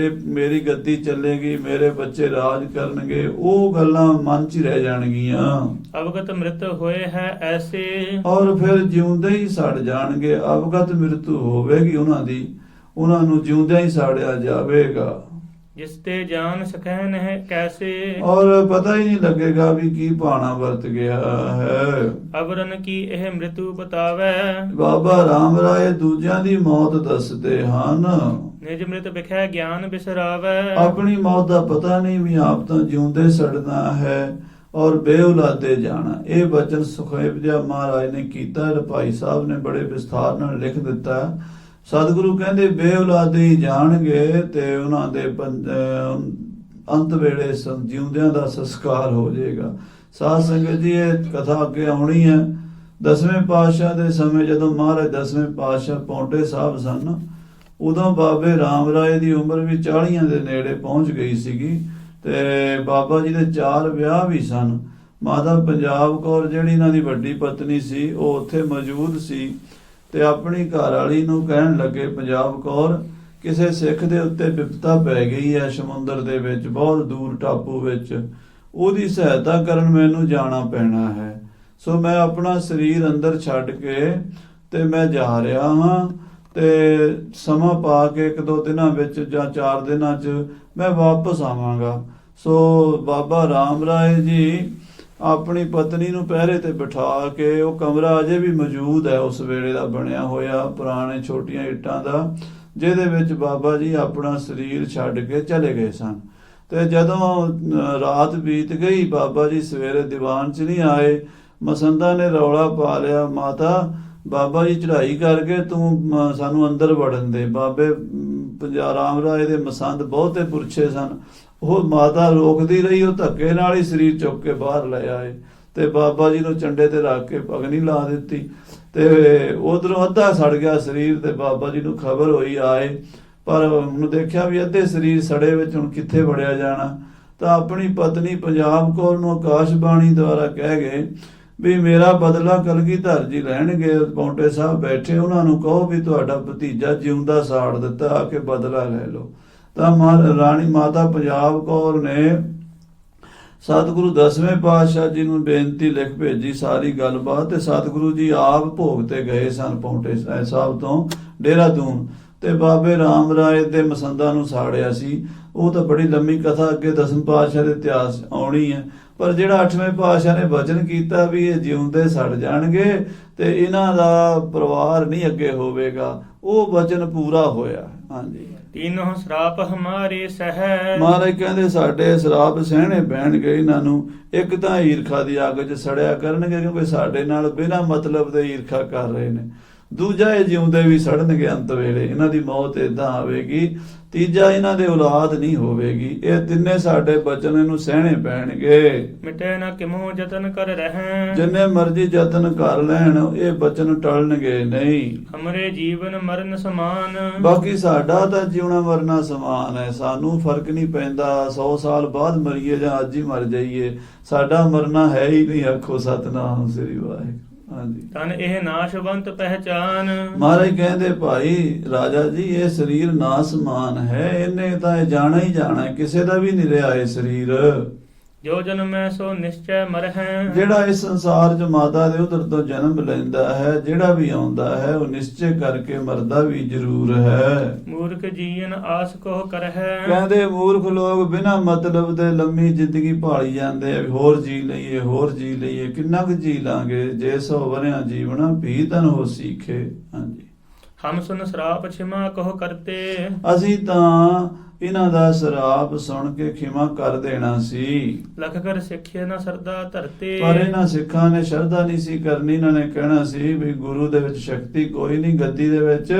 ਮੇਰੀ ਗੱਦੀ ਚੱਲੇਗੀ, ਮੇਰੇ ਬੱਚੇ ਰਾਜ ਕਰਨਗੇ, ਉਹ ਗੱਲਾਂ ਮਨ 'ਚ ਹੀ ਰਹਿ ਜਾਣਗੀਆਂ। ਅਵਗਤ ਮ੍ਰਿਤ ਹੋਏ ਹੈ ਐਸੇ। ਔਰ ਫਿਰ ਜਿਉਂਦੇ ਹੀ ਸੜ ਜਾਣਗੇ, ਅਵਗਤ ਮ੍ਰਿਤੂ ਹੋਵੇਗੀ ਉਹਨਾਂ ਦੀ, ਉਹਨਾਂ ਨੂੰ ਜਿਉਂਦਿਆਂ ਹੀ ਸਾੜਿਆ ਜਾਵੇਗਾ। ਜਿਸ ਤੇ ਜਾਨ ਸਕੈਨ ਹੈ ਕੈਸੇ। ਔਰ ਪਤਾ ਹੀ ਨਹੀਂ ਲੱਗੇਗਾ ਵੀ ਕੀ ਭਾਣਾ ਵਰਤ ਗਿਆ ਹੈ। ਅਵਰਨ ਕੀ ਇਹ ਮ੍ਰਿਤੂ ਬਤਾਵੇ। ਬਾਬਾ ਰਾਮ ਰਾਏ ਦੂਜਿਆਂ ਦੀ ਮੌਤ ਦੱਸਦੇ ਹਨ, ਨਿਜ ਮ੍ਰਿਤ ਵਿਖੈ ਗਿਆਨ ਬਿਸਰਾਵੇ। ਆਪਣੀ ਮੌਤ ਦਾ ਪਤਾ ਨਹੀਂ ਵੀ ਆਪ ਤਾਂ ਜਿਉਂਦੇ ਸੜਨਾ ਹੈ ਔਰ ਬੇਉਲਾਦੇ ਜਾਣਾ। ਇਹ ਬਚਨ ਸੁਖਦੇਵ ਜੀ ਮਹਾਰਾਜ ਨੇ ਕੀਤਾ, ਭਾਈ ਸਾਹਿਬ ਨੇ ਬੜੇ ਵਿਸਥਾਰ ਨਾਲ ਲਿਖ ਦਿੱਤਾ। ਸਤਿਗੁਰੂ ਕਹਿੰਦੇ ਬੇਉਲਾਦੇ ਹੀ ਜਾਣਗੇ ਤੇ ਉਹਨਾਂ ਦੇ ਅੰਤ ਵੇਲੇ ਜਿਉਂਦਿਆਂ ਦਾ ਸੰਸਕਾਰ ਹੋ ਜਾਏਗਾ। ਸਾਧ ਸੰਗਤ ਜੀ ਇਹ ਕਥਾ ਅੱਗੇ ਆਉਣੀ ਹੈ। 10ਵੇਂ ਪਾਤਸ਼ਾਹ ਦੇ ਸਮੇਂ ਜਦੋਂ ਮਹਾਰਾਜ 10ਵੇਂ ਪਾਤਸ਼ਾਹ ਪੌਂਟੇ ਸਾਹਿਬ ਸਨ, ਉਦੋਂ ਬਾਬੇ ਰਾਮ ਰਾਏ ਦੀ ਉਮਰ ਵੀ 40 ਦੇ ਨੇੜੇ ਪਹੁੰਚ ਗਈ ਸੀਗੀ ਤੇ ਬਾਬਾ ਜੀ ਦੇ 4 ਵਿਆਹ ਵੀ ਸਨ। ਮਾਤਾ ਪੰਜਾਬ ਕੌਰ ਜਿਹੜੀ ਇਹਨਾਂ ਦੀ ਵੱਡੀ ਪਤਨੀ ਸੀ, ਉਹ ਉੱਥੇ ਮੌਜੂਦ ਸੀ ਤੇ ਆਪਣੀ ਘਰ ਵਾਲੀ ਨੂੰ ਕਹਿਣ ਲੱਗੇ, ਪੰਜਾਬ ਕੌਰ ਕਿਸੇ ਸਿੱਖ ਦੇ ਉੱਤੇ ਵਿਪਤਾ ਪੈ ਗਈ ਹੈ ਸਮੁੰਦਰ ਦੇ ਵਿੱਚ, ਬਹੁਤ ਦੂਰ ਟਾਪੂ ਵਿੱਚ, ਉਹਦੀ ਸਹਾਇਤਾ ਕਰਨ ਮੈਨੂੰ ਜਾਣਾ ਪੈਣਾ ਹੈ। ਸੋ ਮੈਂ ਆਪਣਾ ਸਰੀਰ ਅੰਦਰ ਛੱਡ ਕੇ ਤੇ ਮੈਂ ਜਾ ਰਿਹਾ ਹਾਂ ਤੇ ਸਮਾਂ ਪਾ ਕੇ 1-2 ਦਿਨਾਂ ਵਿੱਚ ਜਾਂ 4 ਦਿਨਾਂ 'ਚ ਮੈਂ ਵਾਪਸ ਆਵਾਂਗਾ। ਸੋ ਬਾਬਾ ਰਾਮ ਰਾਏ ਜੀ ਆਪਣੀ ਪਤਨੀ ਨੂੰ ਪਹਿਰੇ ਤੇ ਬਿਠਾ ਕੇ, ਉਹ ਕਮਰਾ ਅਜੇ ਵੀ ਮੌਜੂਦ ਹੈ ਉਸ ਵੇਲੇ ਦਾ ਬਣਿਆ ਹੋਇਆ, ਪੁਰਾਣੇ ਛੋਟੀਆਂ ਇੱਟਾਂ ਦਾ, ਜਿਹਦੇ ਵਿੱਚ ਬਾਬਾ ਜੀ ਆਪਣਾ ਸਰੀਰ ਛੱਡ ਕੇ ਚਲੇ ਗਏ ਸਨ। ਤੇ ਜਦੋਂ ਰਾਤ ਬੀਤ ਗਈ, ਬਾਬਾ ਜੀ ਸਵੇਰੇ ਦੀਵਾਨ 'ਚ ਨਹੀਂ ਆਏ। ਮਸੰਦਾਂ ਨੇ ਰੌਲਾ ਪਾ ਲਿਆ, ਮਾਤਾ ਬਾਬਾ ਜੀ ਚੜ੍ਹਾਈ ਕਰਕੇ ਤੂੰ ਸਾਨੂੰ ਅੰਦਰ ਵੜਨ ਦੇ। ਬਾਬੇ ਪੰਜਾਬ ਰਾਮ ਰਾਏ ਦੇ ਮਸੰਦ ਬਹੁਤੇ ਪੁਰਛੇ ਸਨ, ਉਹ ਮਾਤਾ ਰੋਕਦੀ ਰਹੀ, ਉਹ ਧੱਕੇ ਨਾਲ ਹੀ ਸਰੀਰ ਚੁੱਕ ਕੇ ਬਾਹਰ ਲੈ ਆਏ ਤੇ ਬਾਬਾ ਜੀ ਨੂੰ ਚੰਡੇ ਤੇ ਰੱਖ ਕੇ ਅਗਨੀ ਲਾ ਦਿੱਤੀ ਤੇ ਉਧਰੋਂ ਅੱਧਾ ਸੜ ਗਿਆ ਸਰੀਰ ਤੇ ਬਾਬਾ ਜੀ ਨੂੰ ਖਬਰ ਹੋਈ, ਆਏ, ਪਰ ਉਹਨੂੰ ਦੇਖਿਆ ਵੀ ਅੱਧੇ ਸਰੀਰ ਸੜੇ ਵਿੱਚ ਹੁਣ ਕਿੱਥੇ ਵੜਿਆ ਜਾਣਾ। ਤਾਂ ਆਪਣੀ ਪਤਨੀ ਪੰਜਾਬ ਕੌਰ ਨੂੰ ਆਕਾਸ਼ਬਾਣੀ ਦੁਆਰਾ ਕਹਿ ਗਏ ਵੀ ਮੇਰਾ ਬਦਲਾ ਕਲਗੀਧਰ ਜੀ ਲੈਣਗੇ, ਪੌਂਟੇ ਸਾਹਿਬ ਬੈਠੇ, ਉਹਨਾਂ ਨੂੰ ਕਹੋ ਵੀ ਤੁਹਾਡਾ ਭਤੀਜਾ ਜਿਉਂਦਾ ਸਾੜ ਦਿੱਤਾ, ਆ ਕੇ ਬਦਲਾ ਲੈ ਲਓ। ਤਾਂ ਰਾਣੀ ਮਾਤਾ ਪੰਜਾਬ ਕੌਰ ਨੇ ਸਤਿਗੁਰੂ 10ਵੇਂ ਪਾਤਸ਼ਾਹ ਜੀ ਨੂੰ ਬੇਨਤੀ ਲਿਖ ਭੇਜੀ ਸਾਰੀ ਗੱਲਬਾਤ, ਤੇ ਸਤਿਗੁਰੂ ਜੀ ਆਪ ਭੋਗ ਤੇ ਗਏ ਸਨ ਪੌਂਟੇ ਸਾਹਿਬ ਤੋਂ ਦੇਹਰਾਦੂਨ, ਤੇ ਬਾਬੇ ਰਾਮ ਰਾਏ ਦੇ ਮਸੰਦਾਂ ਨੂੰ ਸਾੜਿਆ ਸੀ। ਉਹ ਤਾਂ ਬੜੀ ਲੰਮੀ ਕਥਾ ਅੱਗੇ 10ਵੇਂ ਪਾਤਸ਼ਾਹ ਦੇ ਇਤਿਹਾਸ ਆਉਣੀ ਹੈ, ਪਰ ਜਿਹੜਾ 8ਵੇਂ ਪਾਤਸ਼ਾਹ ਨੇ ਵਚਨ ਕੀਤਾ ਵੀ ਇਹ ਜਿਉਂਦੇ ਸੜ ਜਾਣਗੇ ਤੇ ਇਹਨਾਂ ਦਾ ਪਰਿਵਾਰ ਨਹੀਂ ਅੱਗੇ ਹੋਵੇਗਾ, ਉਹ ਵਚਨ ਪੂਰਾ ਹੋਇਆ। ਹਾਂਜੀ, ਤੀਨੋਂ ਸਰਾਪ ਹਮਾਰੇ ਸਹਿ। ਮਹਾਰਾਜ ਕਹਿੰਦੇ ਸਾਡੇ ਸਰਾਪ ਸਹਿਣੇ ਪੈਣਗੇ ਇਹਨਾਂ ਨੂੰ। ਇੱਕ ਤਾਂ ਈਰਖਾ ਦੀ ਅੱਗ 'ਚ ਸੜਿਆ ਕਰਨਗੇ ਕਿਉਂਕਿ ਸਾਡੇ ਨਾਲ ਬਿਨਾਂ ਮਤਲਬ ਦੇ ਈਰਖਾ ਕਰ ਰਹੇ ਨੇ। ਦੂਜਾ ਇਹ ਜਿਉਂਦੇ ਵੀ ਸੜਨਗੇ ਅੰਤ ਵੇਲੇ, ਇਹਨਾਂ ਦੀ ਮੌਤ ਏਦਾਂ ਆਵੇਗੀ। ਤੀਜਾ ਇਹਨਾਂ ਦੇ ਔਲਾਦ ਨਹੀਂ ਹੋਵੇਗੀ। ਇਹ ਤਿੰਨੇ ਸਾਡੇ ਬਚਨ ਇਹਨੂੰ ਸਹਿਣੇ ਪੈਣਗੇ। ਮਿਟੇ ਨਾ ਕਿਮੋ ਯਤਨ ਕਰ ਰਹਿ। ਜਿੰਨੇ ਮਰਜ਼ੀ ਯਤਨ ਕਰ ਲੈਣ ਇਹ ਬਚਨ ਟਲਣਗੇ ਨਹੀਂ। ਹਮਰੇ ਜੀਵਨ ਮਰਨ ਸਮਾਨ। ਬਾਕੀ ਸਾਡਾ ਤਾਂ ਜਿਉਣਾ ਮਰਨਾ ਸਮਾਨ ਹੈ, ਸਾਨੂੰ ਫਰਕ ਨਹੀਂ ਪੈਂਦਾ 100 ਸਾਲ ਬਾਅਦ ਮਰੀਏ ਜਾਂ ਅੱਜ ਹੀ ਮਰ ਜਾਈਏ, ਸਾਡਾ ਮਰਨਾ ਹੈ ਹੀ ਨਹੀਂ। ਆਖੋ ਸਤਨਾਮ ਸ੍ਰੀ ਵਾਹਿਗੁਰੂ। ਹਾਂਜੀ। ਤਨ ਇਹ ਨਾਸ਼ਵੰਤ ਪਹਿਚਾਨ। ਮਹਾਰਾਜ ਕਹਿੰਦੇ ਭਾਈ ਰਾਜਾ ਜੀ ਇਹ ਸਰੀਰ ਨਾ ਸਮਾਨ ਹੈ, ਇਹਨੇ ਤਾਂ ਇਹ ਜਾਣਾ ਹੀ ਜਾਣਾ ਹੈ, ਕਿਸੇ ਦਾ ਵੀ ਨਹੀਂ ਰਿਹਾ ਇਹ ਸਰੀਰ। ਜੋ ਜਨਮੈ ਸੋ ਨਿਸ਼ਚੈ ਮਰਹਿ। ਜਿਹੜਾ ਇਸ ਸੰਸਾਰ 'ਚ ਮਾਤਾ ਦੇ ਉਦਰ ਤੋਂ ਜਨਮ ਲੈਂਦਾ ਹੈ, ਜਿਹੜਾ ਵੀ ਆਉਂਦਾ ਹੈ ਉਹ ਨਿਸ਼ਚੈ ਕਰਕੇ ਮਰਦਾ ਵੀ ਜ਼ਰੂਰ ਹੈ। ਮੂਰਖ ਜੀਵਨ ਆਸ ਕੋ ਕਰਹਿ। ਕਹਿੰਦੇ ਮੂਰਖ ਲੋਕ ਬਿਨਾਂ ਮਤਲਬ ਦੇ ਲੰਮੀ ਜ਼ਿੰਦਗੀ ਭਾਲੀ ਜਾਂਦੇ ਆ, ਵੀ ਹੋਰ ਜੀ ਲਈਏ ਹੋਰ ਜੀ ਲਈਏ, ਕਿੰਨਾ ਕੁ ਜੀ ਲਾਂਗੇ, ਜੇ 100 ਵਰਿਆਂ ਜੀਵਣਾ ਵੀ ਤਨ ਹੋ ਸੀਖੇ। ਹਾਂਜੀ। ਹਮ ਸੁਨ ਸਰਾਪ ਛਿਮਾ ਕੋ ਕਰਤੇ। ਅਸੀਂ ਤਾਂ ਇਹਨਾਂ ਦਾ ਸਰਾਪ ਸੁਣ ਕੇ ਖਿਮਾ ਕਰ ਦੇਣਾ ਸੀ, ਲਖ ਕਰ ਸਿੱਖੇ ਨਾ ਸਰਦਾ ਧਰਤੇ। ਪਰ ਇਹਨਾਂ ਸਿੱਖਾਂ ਨੇ ਸ਼ਰਧਾ ਨਹੀਂ ਸੀ ਕਰਨੀ। ਇਹਨਾਂ ਨੇ ਕਹਿਣਾ ਸੀ ਵੀ ਗੁਰੂ ਦੇ ਵਿੱਚ ਸ਼ਕਤੀ ਕੋਈ ਨਹੀਂ, ਗੱਦੀ ਦੇ ਵਿੱਚ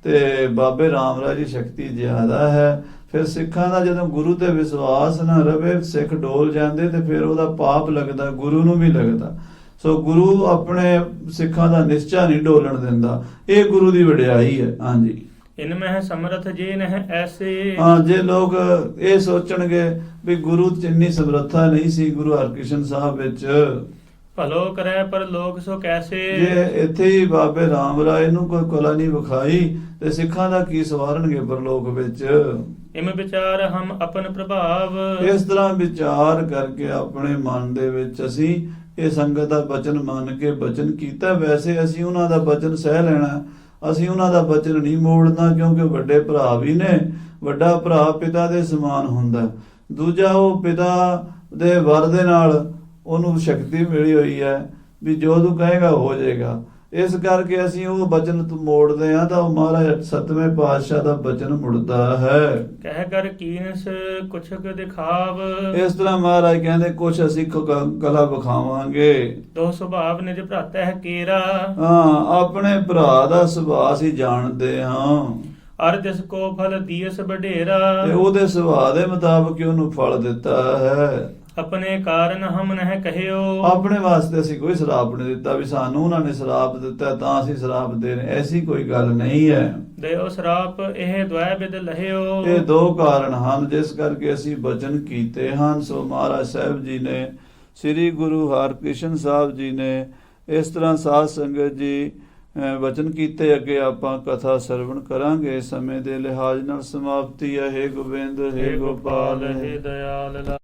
ਤੇ ਬਾਬੇ ਰਾਮ ਰਾਜ ਦੀ ਸ਼ਕਤੀ ਜ਼ਿਆਦਾ ਹੈ। ਫਿਰ ਸਿੱਖਾਂ ਦਾ ਜਦੋਂ ਗੁਰੂ ਤੇ ਵਿਸ਼ਵਾਸ ਨਾ ਰਵੇ, ਸਿੱਖ ਡੋਲ ਜਾਂਦੇ ਤੇ ਫਿਰ ਉਹਦਾ ਪਾਪ ਲੱਗਦਾ, ਗੁਰੂ ਨੂੰ ਵੀ ਲੱਗਦਾ। ਸੋ ਗੁਰੂ ਆਪਣੇ ਸਿੱਖਾਂ ਦਾ ਨਿਸ਼ਚਾ ਨਹੀਂ ਡੋਲਣ ਦਿੰਦਾ, ਇਹ ਗੁਰੂ ਦੀ ਵਡਿਆਈ ਹੈ। ਹਾਂਜੀ। ਇਨ ਮਹਿ ਸਮਰਥ ਜੇ ਨਹਿ ਐਸੇ। ਹਾਂ, ਜੇ ਲੋਕ ਇਹ ਸੋਚਣਗੇ ਵੀ ਗੁਰੂ 'ਚ ਇੰਨੀ ਸਮਰੱਥਾ ਨਹੀਂ ਸੀ ਗੁਰੂ ਹਰਕ੍ਰਿਸ਼ਨ ਸਾਹਿਬ ਵਿੱਚ, ਭਲੋ ਕਰੈ ਪਰ ਲੋਕ ਸੋ ਕੈਸੇ। ਜੇ ਇੱਥੇ ਹੀ ਬਾਬੇ ਰਾਮ ਰਾਏ ਨੂੰ ਕੋਈ ਕਲਾ ਨਹੀਂ ਵਿਖਾਈ ਤੇ ਸਿੱਖਾਂ ਦਾ ਕੀ ਸਵਾਰਨਗੇ ਪਰਲੋਕ ਵਿੱਚ। ਇਮ ਵਿਚਾਰ ਹਮ ਆਪਨ ਪ੍ਰਭਾਵ। ਇਸ ਤਰ੍ਹਾਂ ਵਿਚਾਰ ਕਰਕੇ ਆਪਣੇ ਮਨ ਦੇ ਵਿੱਚ ਅਸੀਂ ਇਹ ਸੰਗਤ ਦਾ ਬਚਨ ਮੰਨ ਕੇ ਬਚਨ ਕੀਤਾ। ਵੈਸੇ ਅਸੀਂ ਉਹਨਾਂ ਦਾ ਬਚਨ ਸਹਿ ਲੈਣਾ, ਅਸੀਂ ਉਹਨਾਂ ਦਾ ਬਚਨ ਨਹੀਂ ਮੋੜਨਾ, ਕਿਉਂਕਿ ਵੱਡੇ ਭਰਾ ਵੀ ਨੇ। ਵੱਡਾ ਭਰਾ ਪਿਤਾ ਦੇ ਸਮਾਨ ਹੁੰਦਾ, ਦੂਜਾ ਉਹ ਪਿਤਾ ਦੇ ਵਰ ਦੇ ਨਾਲ ਉਹਨੂੰ ਸ਼ਕਤੀ ਮਿਲੀ ਹੋਈ ਹੈ ਵੀ ਜੋ ਤੂੰ ਕਹੇਗਾ ਹੋ ਜਾਏਗਾ। ਇਸ ਕਰਕੇ ਅਸੀਂ ਉਹ ਬਚਨ ਮੋੜਦੇ ਆ ਤਾਂ ਉਹ ਮਹਾਰਾਜ ਸਤਵੇਂ ਪਾਤਸ਼ਾਹ ਦਾ ਬਚਨ ਮੁੜਦਾ ਹੈ। ਕਹਿ ਕਰ ਕੀਨਸ ਕੁਛ ਕੁ ਦਿਖਾਵ। ਇਸ ਤਰ੍ਹਾਂ ਮਹਾਰਾਜ ਕਹਿੰਦੇ ਕੁਛ ਅਸੀਂ ਕਲਾ ਵਿਖਾਵਾਂਗੇ। ਦੋ ਸੁਭਾਵ ਨਿਜ ਭਰਾਤੈ ਕੇਰਾ। ਹਾਂ, ਆਪਣੇ ਭਰਾ ਦਾ ਸੁਭਾਅ ਅਸੀਂ ਜਾਣਦੇ ਹਾਂ, ਅਰ ਜਿਸ ਕੋ ਫਲ ਦੀਸ ਵਡੇਰਾ। ਤੇ ਉਹਦੇ ਸੁਭਾਅ ਦੇ ਮੁਤਾਬਕ ਹੀ ਉਹਨੂੰ ਫਲ ਦਿੱਤਾ ਹੈ। ਆਪਣੇ ਕਾਰਨ ਹਮ ਨਹਿ ਕਹਿਓ। ਆਪਣੇ ਵਾਸਤੇ ਅਸੀਂ ਕੋਈ ਸ਼ਰਾਪ ਨਹੀਂ ਦਿੱਤਾ ਵੀ ਸਾਨੂੰ ਉਹਨਾਂ ਨੇ ਸ਼ਰਾਪ ਦਿੱਤਾ ਤਾਂ ਅਸੀਂ ਸ਼ਰਾਪ ਦੇ ਰਹੇ, ਐਸੀ ਕੋਈ ਗੱਲ ਨਹੀਂ ਹੈ। ਦਿਓ ਸ਼ਰਾਪ ਇਹ ਦੁਇ ਬਿਦ ਲਹਿਓ। ਇਹ ਦੋ ਕਾਰਨ ਹਨ ਜਿਸ ਕਰਕੇ ਅਸੀਂ ਬਚਨ ਕੀਤੇ ਹਨ। ਸੋ ਮਹਾਰਾਜ ਸਾਹਿਬ ਜੀ ਨੇ, ਸ੍ਰੀ ਗੁਰੂ ਹਰਕ੍ਰਿਸ਼ਨ ਸਾਹਿਬ ਜੀ ਨੇ ਇਸ ਤਰ੍ਹਾਂ ਸਾਧ ਸੰਗਤ ਜੀ ਵਚਨ ਕੀਤੇ। ਅੱਗੇ ਆਪਾਂ ਕਥਾ ਸਰਵਣ ਕਰਾਂਗੇ। ਸਮੇਂ ਦੇ ਲਿਹਾਜ਼ ਨਾਲ ਸਮਾਪਤੀ ਹੈ। ਹੇ ਗੋਬਿੰਦ, ਹੇ ਗੋਪਾਲ, ਹੇ ਦਇਆਲ।